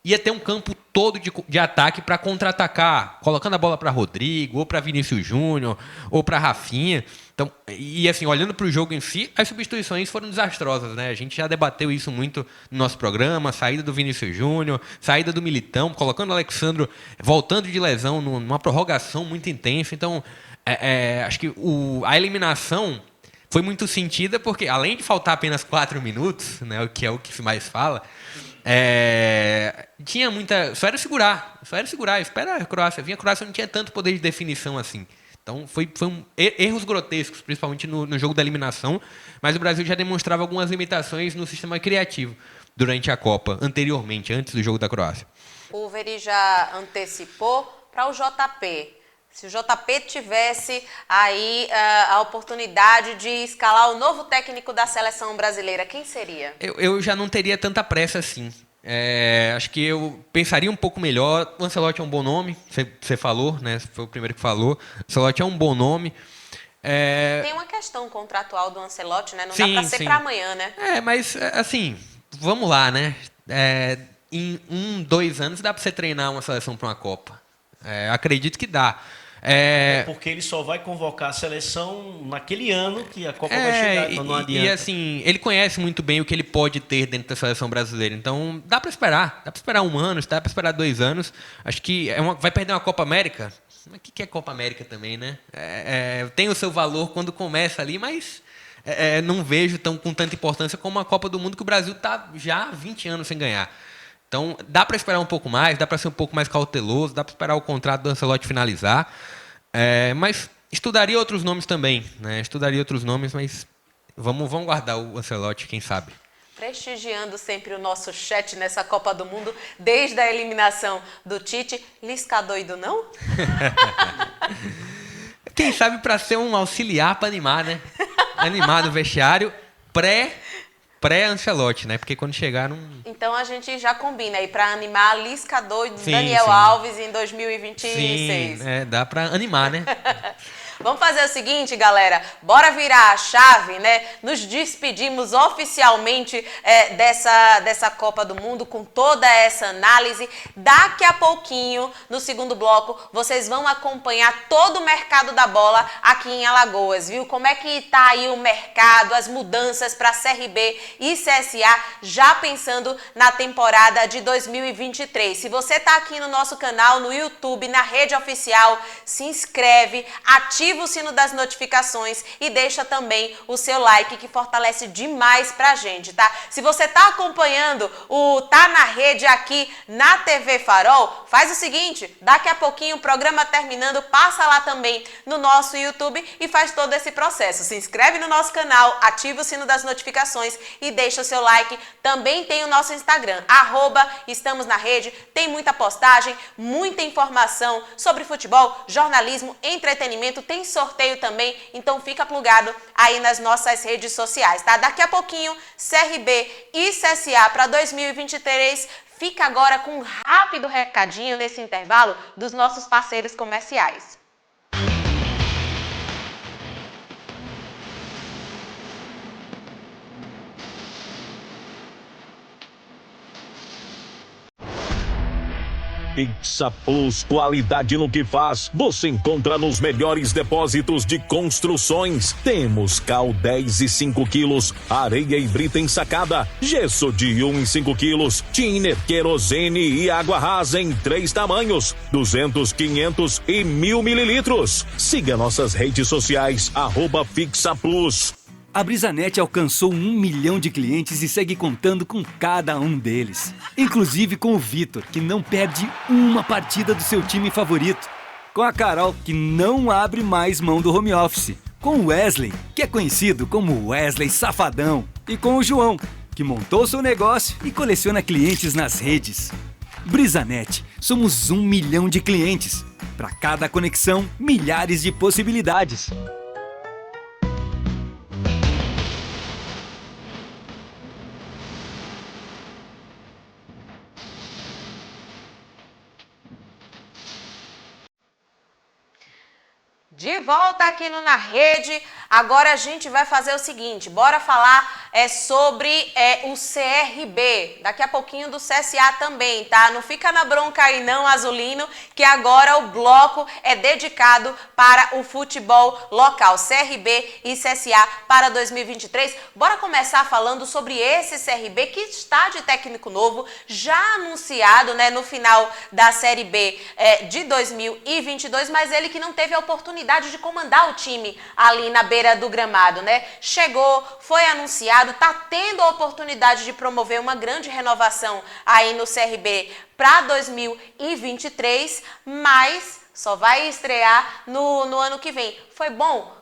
ia ter um campo todo de ataque para contra-atacar, colocando a bola para Rodrigo, ou para Vinícius Júnior, ou para Rafinha. Então, e assim, olhando para o jogo em si, as substituições foram desastrosas, né? A gente já debateu isso muito no nosso programa, saída do Vinícius Júnior, saída do Militão, colocando o Alexandro voltando de lesão numa prorrogação muito intensa. Então, acho que a eliminação foi muito sentida porque, além de faltar apenas 4 minutos, né, que é o que se mais fala, tinha muita... Só era segurar. Espera a Croácia vir. A Croácia não tinha tanto poder de definição assim. Então, foi erros grotescos, principalmente no jogo da eliminação, mas o Brasil já demonstrava algumas limitações no sistema criativo durante a Copa, anteriormente, antes do jogo da Croácia. O Veri já antecipou para o JP. Se o JP tivesse aí a oportunidade de escalar o novo técnico da seleção brasileira, quem seria? Eu já não teria tanta pressa assim. Acho que eu pensaria um pouco melhor. O Ancelotti é um bom nome, você falou, né? Foi o primeiro que falou. O Ancelotti é um bom nome. Tem uma questão contratual do Ancelotti, né? Não dá para ser para amanhã, né? Mas assim, vamos lá, né? Em 1-2 anos dá para você treinar uma seleção para uma Copa. Acredito que dá. Porque ele só vai convocar a seleção naquele ano que a Copa vai chegar, então não adianta. E assim, ele conhece muito bem o que ele pode ter dentro da seleção brasileira. Então, dá para esperar. Dá para esperar 1 ano, dá para esperar 2 anos. Acho que vai perder uma Copa América. Mas o que é Copa América também, né? Tem o seu valor quando começa ali, mas não vejo com tanta importância como a Copa do Mundo, que o Brasil está já há 20 anos sem ganhar. Então, dá para esperar um pouco mais, dá para ser um pouco mais cauteloso, dá para esperar o contrato do Ancelotti finalizar. Mas estudaria outros nomes também, né? Estudaria outros nomes, mas vamos guardar o Ancelotti, quem sabe. Prestigiando sempre o nosso chat nessa Copa do Mundo, desde a eliminação do Tite. Lisca doido, não? Quem sabe para ser um auxiliar para animar, né? Animar no vestiário pré-Ancelotti, né? Porque quando chegar não... Então a gente já combina aí para animar Lisca doido, sim, Daniel sim. Alves em 2026. Sim, dá para animar, né? Vamos fazer o seguinte, galera, bora virar a chave, né? Nos despedimos oficialmente dessa Copa do Mundo com toda essa análise. Daqui a pouquinho, no segundo bloco, vocês vão acompanhar todo o mercado da bola aqui em Alagoas, viu? Como é que tá aí o mercado, as mudanças para CRB e CSA, já pensando na temporada de 2023. Se você tá aqui no nosso canal, no YouTube, na rede oficial, se inscreve, ativa o sino das notificações e deixa também o seu like, que fortalece demais pra gente, tá? Se você tá acompanhando o Tá na Rede aqui na TV Farol, faz o seguinte, daqui a pouquinho o programa terminando, passa lá também no nosso YouTube e faz todo esse processo. Se inscreve no nosso canal, ativa o sino das notificações e deixa o seu like. Também tem o nosso Instagram, @estamos na rede, tem muita postagem, muita informação sobre futebol, jornalismo, entretenimento, tem sorteio também, então fica plugado aí nas nossas redes sociais, tá? Daqui a pouquinho, CRB e CSA para 2023. Fica agora com um rápido recadinho nesse intervalo dos nossos parceiros comerciais. Fixa Plus, qualidade no que faz, você encontra nos melhores depósitos de construções. Temos cal 10 e 5 quilos, areia e brita ensacada, gesso de 1 e 5 quilos, thinner, querosene e água rasa em 3 tamanhos, 200, 500 e 1000 mililitros. Siga nossas redes sociais, @Fixa Plus. A Brisanet alcançou 1 milhão de clientes e segue contando com cada um deles. Inclusive com o Vitor, que não perde uma partida do seu time favorito. Com a Carol, que não abre mais mão do home office. Com o Wesley, que é conhecido como Wesley Safadão. E com o João, que montou seu negócio e coleciona clientes nas redes. Brisanet, somos 1 milhão de clientes. Para cada conexão, milhares de possibilidades. De volta aqui no Na Rede, agora a gente vai fazer o seguinte, bora falar sobre o CRB, daqui a pouquinho do CSA também, tá? Não fica na bronca aí não, Azulino, que agora o bloco é dedicado para o futebol local, CRB e CSA para 2023. Bora começar falando sobre esse CRB que está de técnico novo, já anunciado, né, no final da Série B de 2022, mas ele que não teve a oportunidade de comandar o time ali na beira do gramado, né? Chegou, foi anunciado, tá tendo a oportunidade de promover uma grande renovação aí no CRB para 2023, mas só vai estrear no ano que vem. Foi bom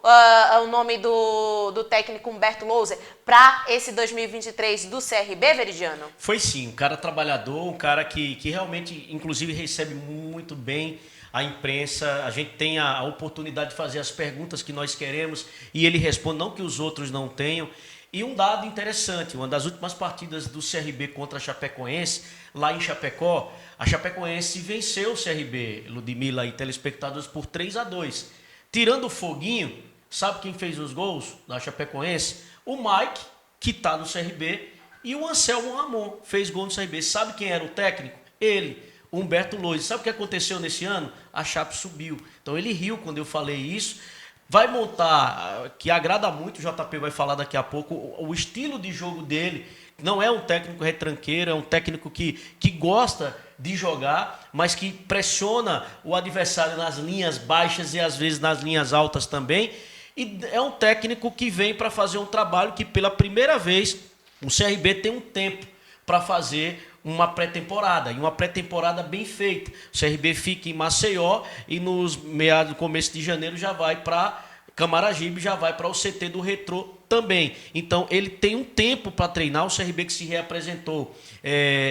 o nome do técnico Humberto Louser para esse 2023 do CRB, Veridiano? Foi sim, um cara trabalhador, um cara que realmente, inclusive, recebe muito bem a imprensa. A gente tem a oportunidade de fazer as perguntas que nós queremos e ele responde, não que os outros não tenham. E um dado interessante, uma das últimas partidas do CRB contra a Chapecoense, lá em Chapecó, a Chapecoense venceu o CRB, Ludmila e telespectadores, por 3-2. Tirando o Foguinho, sabe quem fez os gols da Chapecoense? O Mike, que está no CRB, e o Anselmo Ramon fez gol no CRB. Sabe quem era o técnico? Ele, Humberto Louser. Sabe o que aconteceu nesse ano? A Chape subiu. Então ele riu quando eu falei isso. Vai montar, que agrada muito, o JP vai falar daqui a pouco, o estilo de jogo dele. Não é um técnico retranqueiro, é um técnico que gosta de jogar, mas que pressiona o adversário nas linhas baixas e às vezes nas linhas altas também. E é um técnico que vem para fazer um trabalho que pela primeira vez o CRB tem um tempo para fazer uma pré-temporada, e uma pré-temporada bem feita. O CRB fica em Maceió e nos meados do começo de janeiro já vai para Camaragibe, já vai para o CT do Retrô também. Então ele tem um tempo para treinar, o CRB que se reapresentou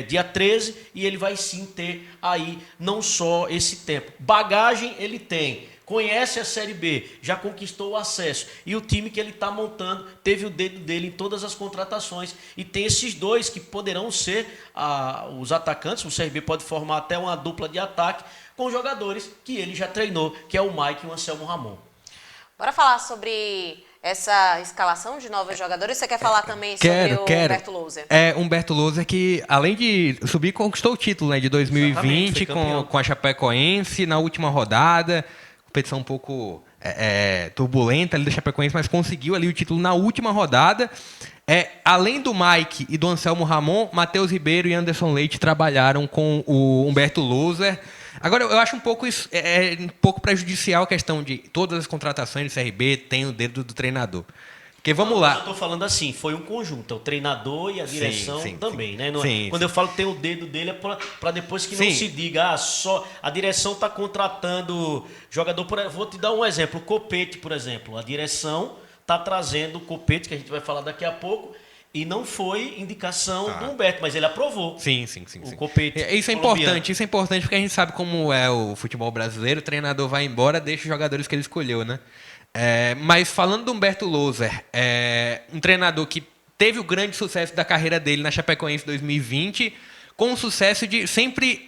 dia 13, e ele vai sim ter aí não só esse tempo. Bagagem ele tem, conhece a Série B, já conquistou o acesso, e o time que ele está montando teve o dedo dele em todas as contratações, e tem esses dois que poderão ser os atacantes. O CRB pode formar até uma dupla de ataque com jogadores que ele já treinou, que é o Mike e o Anselmo Ramon. Bora falar sobre essa escalação de novos jogadores. Você quer falar também sobre o Humberto Louser? Humberto Louser que, além de subir, conquistou o título, né, de 2020 com a Chapecoense na última rodada. Competição um pouco turbulenta ali da Chapecoense, mas conseguiu ali o título na última rodada. Além do Mike e do Anselmo Ramon, Matheus Ribeiro e Anderson Leite trabalharam com o Humberto Louser. Agora, eu acho um pouco prejudicial a questão de todas as contratações do CRB têm o dedo do treinador. Porque vamos lá. Eu estou falando assim, foi um conjunto, o treinador e a direção também, né? Quando sim. eu falo que tem o dedo dele é para depois que não se diga, só a direção está contratando jogador. Vou te dar um exemplo, o Copete, por exemplo. A direção está trazendo o Copete, que a gente vai falar daqui a pouco, e não foi indicação do Humberto, mas ele aprovou. Sim. O Copete Isso é importante porque a gente sabe como é o futebol brasileiro, o treinador vai embora, deixa os jogadores que ele escolheu, né? Mas falando do Humberto Louser, um treinador que teve o grande sucesso da carreira dele na Chapecoense 2020, com o sucesso de sempre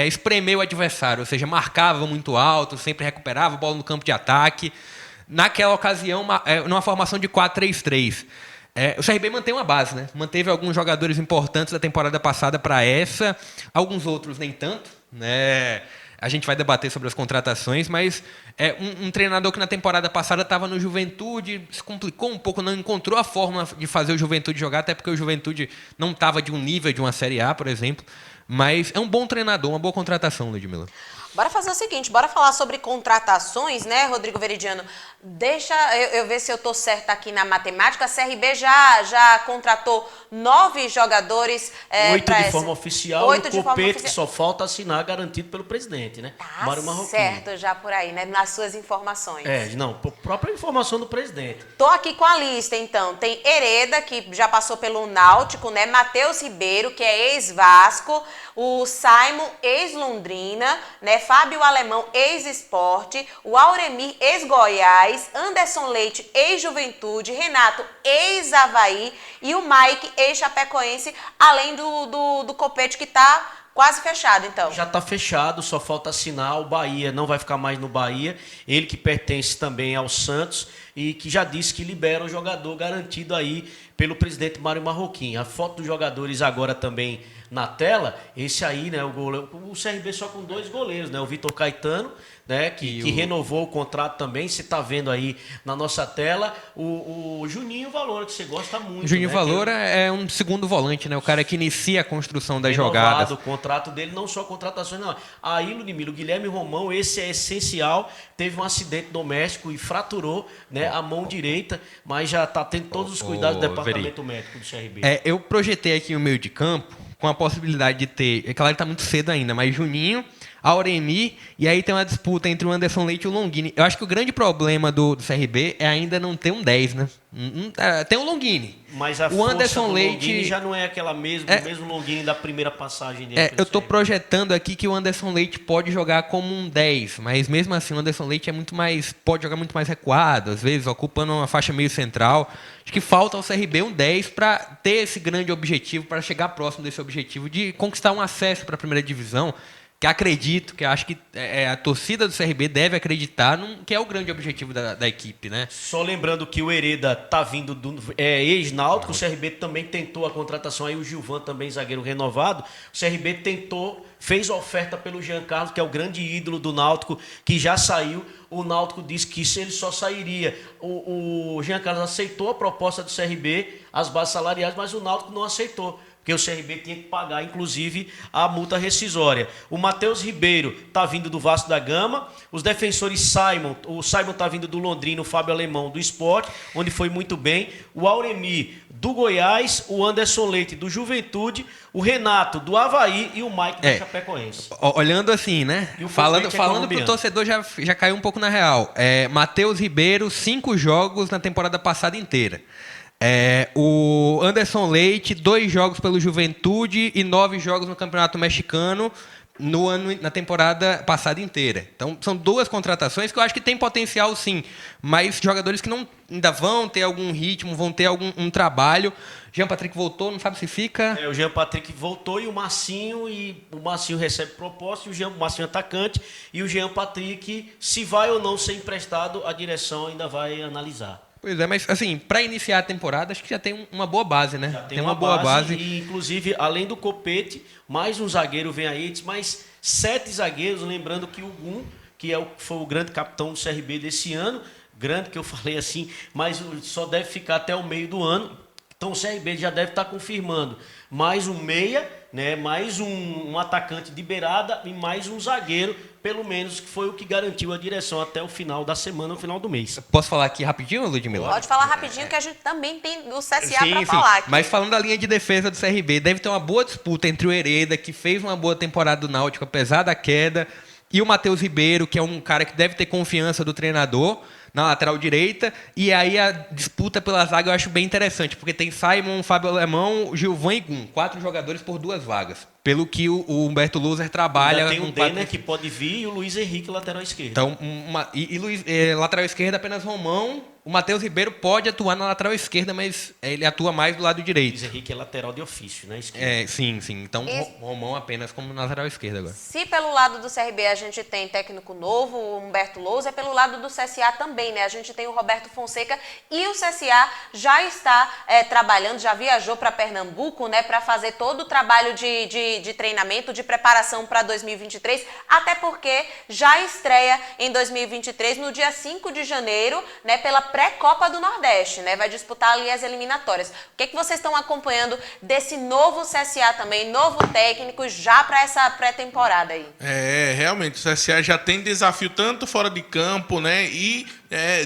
espremer o adversário, ou seja, marcava muito alto, sempre recuperava a bola no campo de ataque. Naquela ocasião, numa formação de 4-3-3. O CRB mantém uma base, né? Manteve alguns jogadores importantes da temporada passada para essa, alguns outros nem tanto, né? A gente vai debater sobre as contratações, mas um treinador que na temporada passada estava no Juventude, se complicou um pouco, não encontrou a forma de fazer o Juventude jogar, até porque o Juventude não estava de um nível de uma Série A, por exemplo. Mas é um bom treinador, uma boa contratação, Ludmila. Bora fazer o seguinte, bora falar sobre contratações, né, Rodrigo Veridiano? Deixa eu ver se eu tô certa aqui na matemática. A CRB já contratou 9 jogadores. 8 de forma oficial e o Copete, que só falta assinar, garantido pelo presidente, né? Mário Marroquim. Certo, já por aí, né, nas suas informações. Própria informação do presidente. Tô aqui com a lista, então. Tem Hereda, que já passou pelo Náutico, né? Matheus Ribeiro, que é ex-Vasco. O Simon, ex-Londrina, né? Fábio Alemão, ex-Esporte. O Auremir, ex-Goiás. Anderson Leite, ex-Juventude. Renato, ex-Avaí. E o Mike, ex-Chapecoense, além do Copete, que tá quase fechado, então. Já está fechado, só falta assinar. O Bahia não vai ficar mais no Bahia. Ele que pertence também ao Santos e que já disse que libera o jogador garantido aí pelo presidente Mário Marroquim. A foto dos jogadores agora também na tela. Esse aí, né, o CRB só com 2 goleiros, né? O Vitor Caetano, né, que renovou o contrato também. Você está vendo aí na nossa tela o Juninho Valora, que você gosta muito. Juninho, né? Valora é um segundo volante, né? O cara que inicia a construção das renovado, jogadas. O contrato dele, não só contratações, não. Aí, Ludmila, o Guilherme Romão, esse é essencial. Teve um acidente doméstico e fraturou, né, a mão direita, mas já está tendo todos os cuidados do departamento médico do CRB. Eu projetei aqui o meio de campo com a possibilidade de ter, é claro que está muito cedo ainda, mas Juninho, Auremir, e aí tem uma disputa entre o Anderson Leite e o Longini. Eu acho que o grande problema do CRB é ainda não ter um 10, né? Tem o Longini. Mas o Anderson Leite já não é aquela mesmo Longini da primeira passagem dele. Eu estou projetando aqui que o Anderson Leite pode jogar como um 10, mas mesmo assim o Anderson Leite pode jogar muito mais recuado, às vezes ocupando uma faixa meio central. Acho que falta ao CRB um 10 para ter esse grande objetivo, para chegar próximo desse objetivo de conquistar um acesso para a primeira divisão. Que acho que a torcida do CRB deve acreditar que é o grande objetivo da equipe, né? Só lembrando que o Hereda tá vindo do ex-Náutico, o CRB também tentou a contratação, aí o Gilvan também zagueiro renovado, o CRB fez oferta pelo Jean Carlos, que é o grande ídolo do Náutico, que já saiu. O Náutico disse que ele só sairia. O Jean Carlos aceitou a proposta do CRB, as bases salariais, mas o Náutico não aceitou, porque o CRB tinha que pagar, inclusive, a multa rescisória. O Matheus Ribeiro está vindo do Vasco da Gama. Os defensores o Simon está vindo do Londrina, o Fábio Alemão do Sport, onde foi muito bem. O Auremir do Goiás, o Anderson Leite do Juventude, o Renato do Avaí e o Mike da Chapecoense. Olhando assim, né? Falando para o torcedor já caiu um pouco na real. Matheus Ribeiro, 5 jogos na temporada passada inteira. O Anderson Leite, 2 jogos pelo Juventude e 9 jogos no Campeonato Mexicano na temporada passada inteira. Então, são 2 contratações que eu acho que tem potencial, sim, mas jogadores que não ainda vão ter algum ritmo, vão ter um trabalho. Jean Patrick voltou, não sabe se fica. O Jean Patrick voltou e o Marcinho recebe proposta, e o Marcinho atacante, e o Jean Patrick, se vai ou não ser emprestado, a direção ainda vai analisar. Pois é, mas assim, para iniciar a temporada, acho que já tem uma boa base, né? Já tem uma boa base. E, inclusive, além do Copete, mais um zagueiro vem aí, mais 7 zagueiros, lembrando que o Gum, que foi o grande capitão do CRB desse ano, grande que eu falei assim, mas só deve ficar até o meio do ano. Então o CRB já deve estar confirmando mais um meia, né, mais um atacante de beirada e mais um zagueiro, pelo menos, que foi o que garantiu a direção até o final da semana, o final do mês. Posso falar aqui rapidinho, Ludmila? Pode falar rapidinho, que a gente também tem o CSA Sim, para falar aqui. Mas falando da linha de defesa do CRB, deve ter uma boa disputa entre o Hereda, que fez uma boa temporada do Náutico, apesar da queda, e o Matheus Ribeiro, que é um cara que deve ter confiança do treinador, na lateral direita, e aí a disputa pela zaga eu acho bem interessante, porque tem Simon, Fábio Alemão, Gilvan e Gum, 4 jogadores por 2 vagas, pelo que o Humberto Loser trabalha. Ainda tem o Denner 4... que pode vir e o Luiz Henrique, lateral esquerdo. Então, lateral esquerda apenas Romão. O Matheus Ribeiro pode atuar na lateral esquerda, mas ele atua mais do lado direito. Luiz Henrique é lateral de ofício, né? Esquerda. Sim. Então, Romão apenas como na lateral esquerda agora. Se pelo lado do CRB a gente tem técnico novo, o Humberto Lousa, pelo lado do CSA também, né? A gente tem o Roberto Fonseca e o CSA já está trabalhando, já viajou para Pernambuco, né? Para fazer todo o trabalho de treinamento, de preparação para 2023, até porque já estreia em 2023, no dia 5 de janeiro, né? Pela pré-Copa do Nordeste, né? Vai disputar ali as eliminatórias. O que vocês estão acompanhando desse novo CSA também, novo técnico, já para essa pré-temporada aí? Realmente, o CSA já tem desafio tanto fora de campo, né? E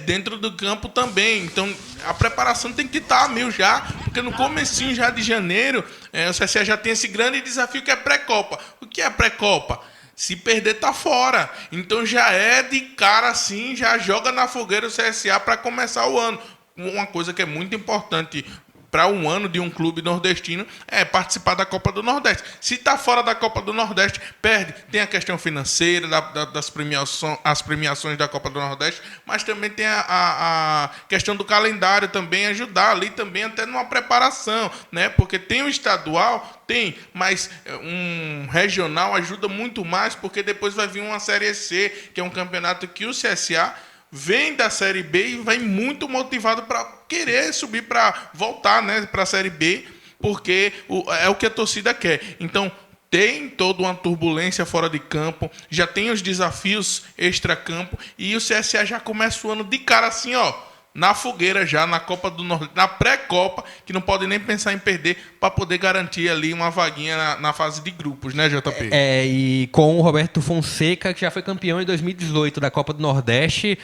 dentro do campo também. Então, a preparação tem que estar a mil já, porque no comecinho já de janeiro, o CSA já tem esse grande desafio que é pré-Copa. O que é pré-Copa? Se perder, tá fora. Então já é de cara assim, já joga na fogueira o CSA para começar o ano. Uma coisa que é muito importante para um ano de um clube nordestino é participar da Copa do Nordeste. Se está fora da Copa do Nordeste, perde. Tem a questão financeira, das premiações da Copa do Nordeste, mas também tem a questão do calendário também, ajudar ali também até numa preparação, né? Porque tem o estadual, mas um regional ajuda muito mais, porque depois vai vir uma Série C, que é um campeonato que o CSA vem da Série B e vai muito motivado para querer subir, para voltar, né, para a Série B, porque é o que a torcida quer. Então, tem toda uma turbulência fora de campo, já tem os desafios extra-campo, e o CSA já começa o ano de cara assim, na fogueira já, na Copa do Nordeste, na pré-Copa, que não pode nem pensar em perder, para poder garantir ali uma vaguinha na fase de grupos, né, JP? E com o Roberto Fonseca, que já foi campeão em 2018 da Copa do Nordeste,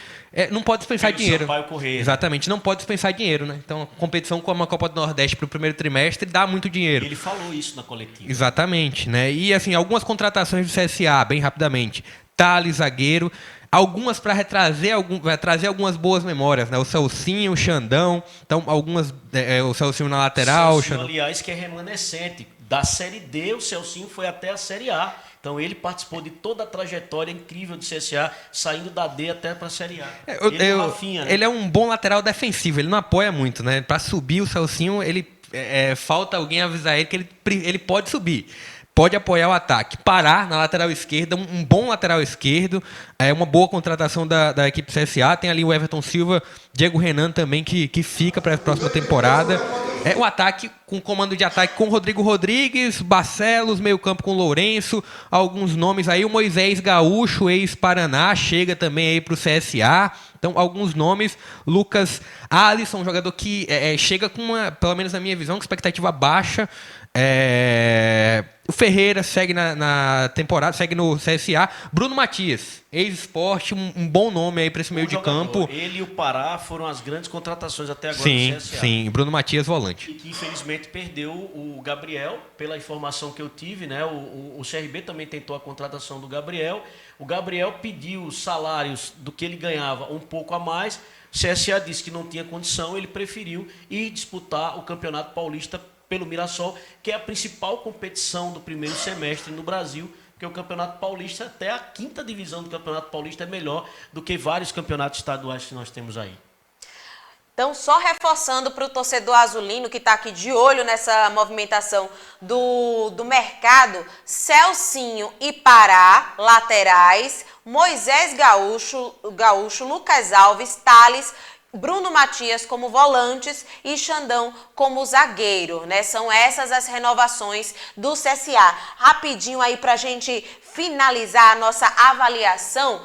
não pode dispensar dinheiro. Sampaio Corrêa. Exatamente, não pode dispensar dinheiro, né? Então, a competição como a Copa do Nordeste para o primeiro trimestre dá muito dinheiro. Ele falou isso na coletiva. Exatamente, né? E assim, algumas contratações do CSA, bem rapidamente. Thales, zagueiro. Algumas para trazer algumas boas memórias, né? O Celcinho, o Xandão. Então, algumas. O Celcinho na lateral. O Celcinho, aliás, que é remanescente. Da Série D, o Celcinho foi até a Série A. Então, ele participou de toda a trajetória incrível do CSA, saindo da D até para a Série A. Rafinha, né? Ele é um bom lateral defensivo, ele não apoia muito, né? Para subir o Celcinho, falta alguém avisar ele que ele pode subir. Pode apoiar o ataque. Parar na lateral esquerda, um bom lateral esquerdo, uma boa contratação da equipe CSA. Tem ali o Everton Silva, Diego Renan também, que fica para a próxima temporada. O ataque, com comando de ataque com Rodrigo Rodrigues, Barcelos, meio campo com Lourenço, alguns nomes aí. O Moisés Gaúcho, ex-Paraná, chega também aí para o CSA. Então, alguns nomes. Lucas Alisson, jogador que chega com pelo menos na minha visão, com expectativa baixa. O Ferreira segue na temporada, segue no CSA. Bruno Matias, ex-Sport, um bom nome aí para esse meio de campo. Ele e o Pará foram as grandes contratações até agora sim, do CSA. Sim, Bruno Matias, volante. E que infelizmente perdeu o Gabriel, pela informação que eu tive, né? O CRB também tentou a contratação do Gabriel. O Gabriel pediu salários do que ele ganhava um pouco a mais. O CSA disse que não tinha condição, ele preferiu ir disputar o Campeonato Paulista pelo Mirassol, que é a principal competição do primeiro semestre no Brasil, porque o Campeonato Paulista, até a 5ª divisão do Campeonato Paulista é melhor do que vários campeonatos estaduais que nós temos aí. Então, só reforçando para o torcedor azulino que está aqui de olho nessa movimentação do mercado, Celcinho e Pará, laterais, Moisés Gaúcho, Lucas Alves, Thales, Bruno Matias como volantes e Xandão como zagueiro, né? São essas as renovações do CSA. Rapidinho aí para a gente finalizar a nossa avaliação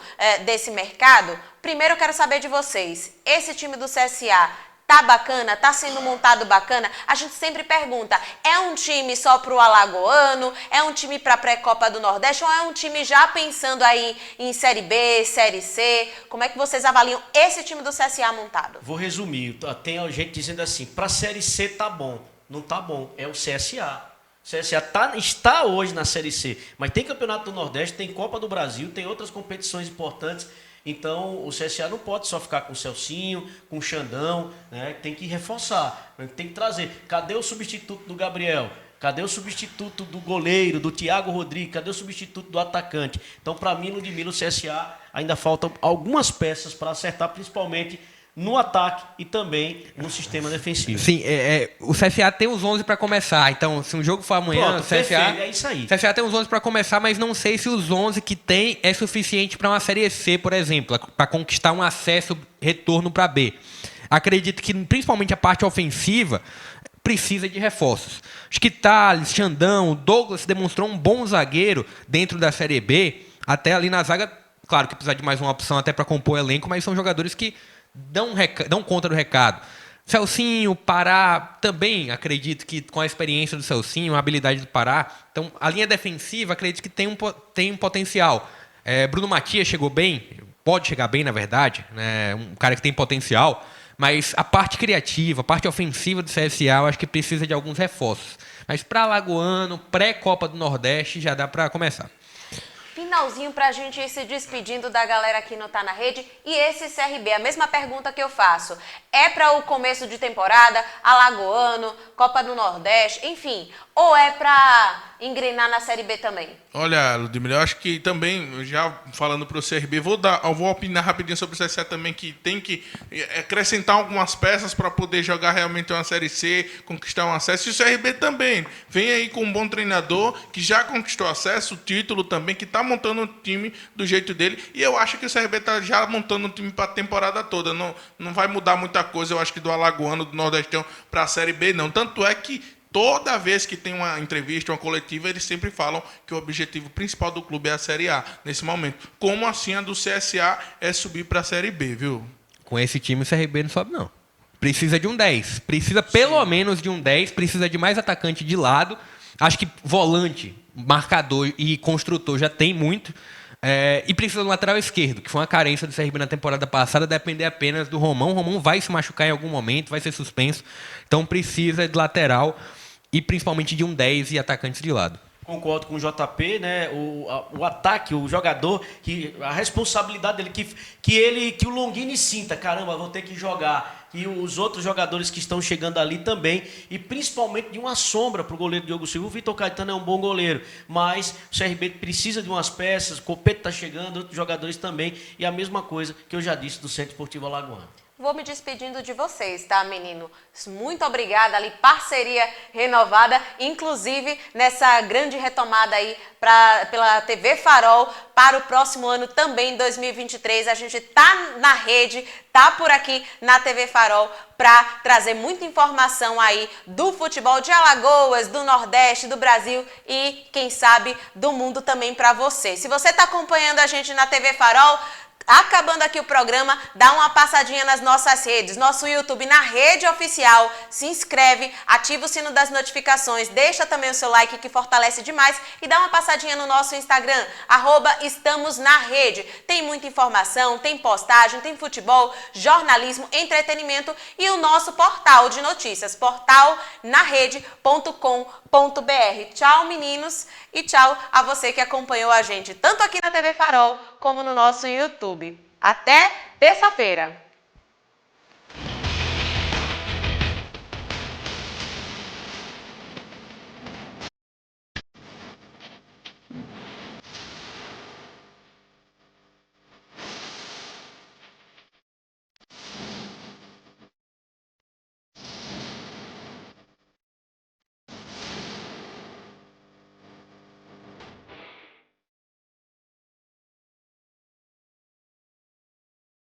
desse mercado. Primeiro eu quero saber de vocês, esse time do CSA tá bacana? Tá sendo montado bacana? A gente sempre pergunta, é um time só pro alagoano? É um time pra pré-copa do Nordeste? Ou é um time já pensando aí em Série B, Série C? Como é que vocês avaliam esse time do CSA montado? Vou resumir, tem gente dizendo assim, pra Série C tá bom. Não tá bom, é o CSA. O CSA está hoje na Série C, mas tem Campeonato do Nordeste, tem Copa do Brasil, tem outras competições importantes. Então, o CSA não pode só ficar com o Celcinho, com o Xandão, né? Tem que reforçar, tem que trazer. Cadê o substituto do Gabriel? Cadê o substituto do goleiro, do Thiago Rodrigues? Cadê o substituto do atacante? Então, para mim, Ludmila, o CSA ainda faltam algumas peças para acertar, principalmente no ataque e também no sistema defensivo. Sim, o CSA tem os 11 para começar. Então, se um jogo for amanhã, pronto, o CSA, perfeito, é isso aí. O CSA tem os 11 para começar, mas não sei se os 11 que tem é suficiente para uma Série C, por exemplo, para conquistar um acesso, retorno para B. Acredito que, principalmente a parte ofensiva, precisa de reforços. Acho que Thales, Xandão, Douglas demonstrou um bom zagueiro dentro da Série B, até ali na zaga, claro que precisa de mais uma opção até para compor o elenco, mas são jogadores que dão conta do recado. Celcinho, Pará, também acredito que com a experiência do Celcinho, a habilidade do Pará, então a linha defensiva acredito que tem um potencial. Bruno Matias chegou bem, pode chegar bem na verdade, né? Um cara que tem potencial, mas a parte criativa, a parte ofensiva do CSA eu acho que precisa de alguns reforços. Mas para Alagoano, pré-Copa do Nordeste, já dá para começar. Finalzinho pra gente ir se despedindo da galera que não tá na rede. E esse CRB, a mesma pergunta que eu faço. É para o começo de temporada, Alagoano, Copa do Nordeste, enfim. Ou é para engrenar na Série B também? Olha, Ludmila, eu acho que também, já falando para o CRB, vou opinar rapidinho sobre o CSA também, que tem que acrescentar algumas peças para poder jogar realmente uma Série C, conquistar um acesso. E o CRB também vem aí com um bom treinador, que já conquistou acesso, o título também, que está montando o time do jeito dele. E eu acho que o CRB está já montando o time para a temporada toda. Não vai mudar muita coisa, eu acho que do Alagoano, do Nordestão para a Série B, não. Tanto é que toda vez que tem uma entrevista, uma coletiva, eles sempre falam que o objetivo principal do clube é a Série A, nesse momento. Como assim a do CSA é subir para a Série B, viu? Com esse time o CRB não sobe, não. Precisa de um 10. Precisa pelo menos de um 10. Precisa de mais atacante de lado. Acho que volante, marcador e construtor já tem muito. E precisa do lateral esquerdo, que foi uma carência do CRB na temporada passada, depender apenas do Romão. O Romão vai se machucar em algum momento, vai ser suspenso. Então precisa de lateral e principalmente de um 10 e atacantes de lado. Concordo com o JP, né? O ataque, o jogador, que a responsabilidade dele, que o Longini sinta, caramba, vou ter que jogar. E os outros jogadores que estão chegando ali também, e principalmente de uma sombra para o goleiro Diogo Silva. O Vitor Caetano é um bom goleiro, mas o CRB precisa de umas peças, o Copete está chegando, outros jogadores também, e a mesma coisa que eu já disse do Centro Esportivo Alagoano. Vou me despedindo de vocês, tá, menino? Muito obrigada ali, parceria renovada, inclusive nessa grande retomada aí pela TV Farol para o próximo ano também, 2023. A gente tá na rede, tá por aqui na TV Farol para trazer muita informação aí do futebol de Alagoas, do Nordeste, do Brasil e, quem sabe, do mundo também para você. Se você tá acompanhando a gente na TV Farol, acabando aqui o programa, dá uma passadinha nas nossas redes, nosso YouTube na rede oficial, se inscreve, ativa o sino das notificações, deixa também o seu like que fortalece demais e dá uma passadinha no nosso Instagram, @estamosnarede. Tem muita informação, tem postagem, tem futebol, jornalismo, entretenimento e o nosso portal de notícias, portalnarede.com.br. Tchau, meninos, e tchau a você que acompanhou a gente tanto aqui na TV Farol como no nosso YouTube. Até terça-feira!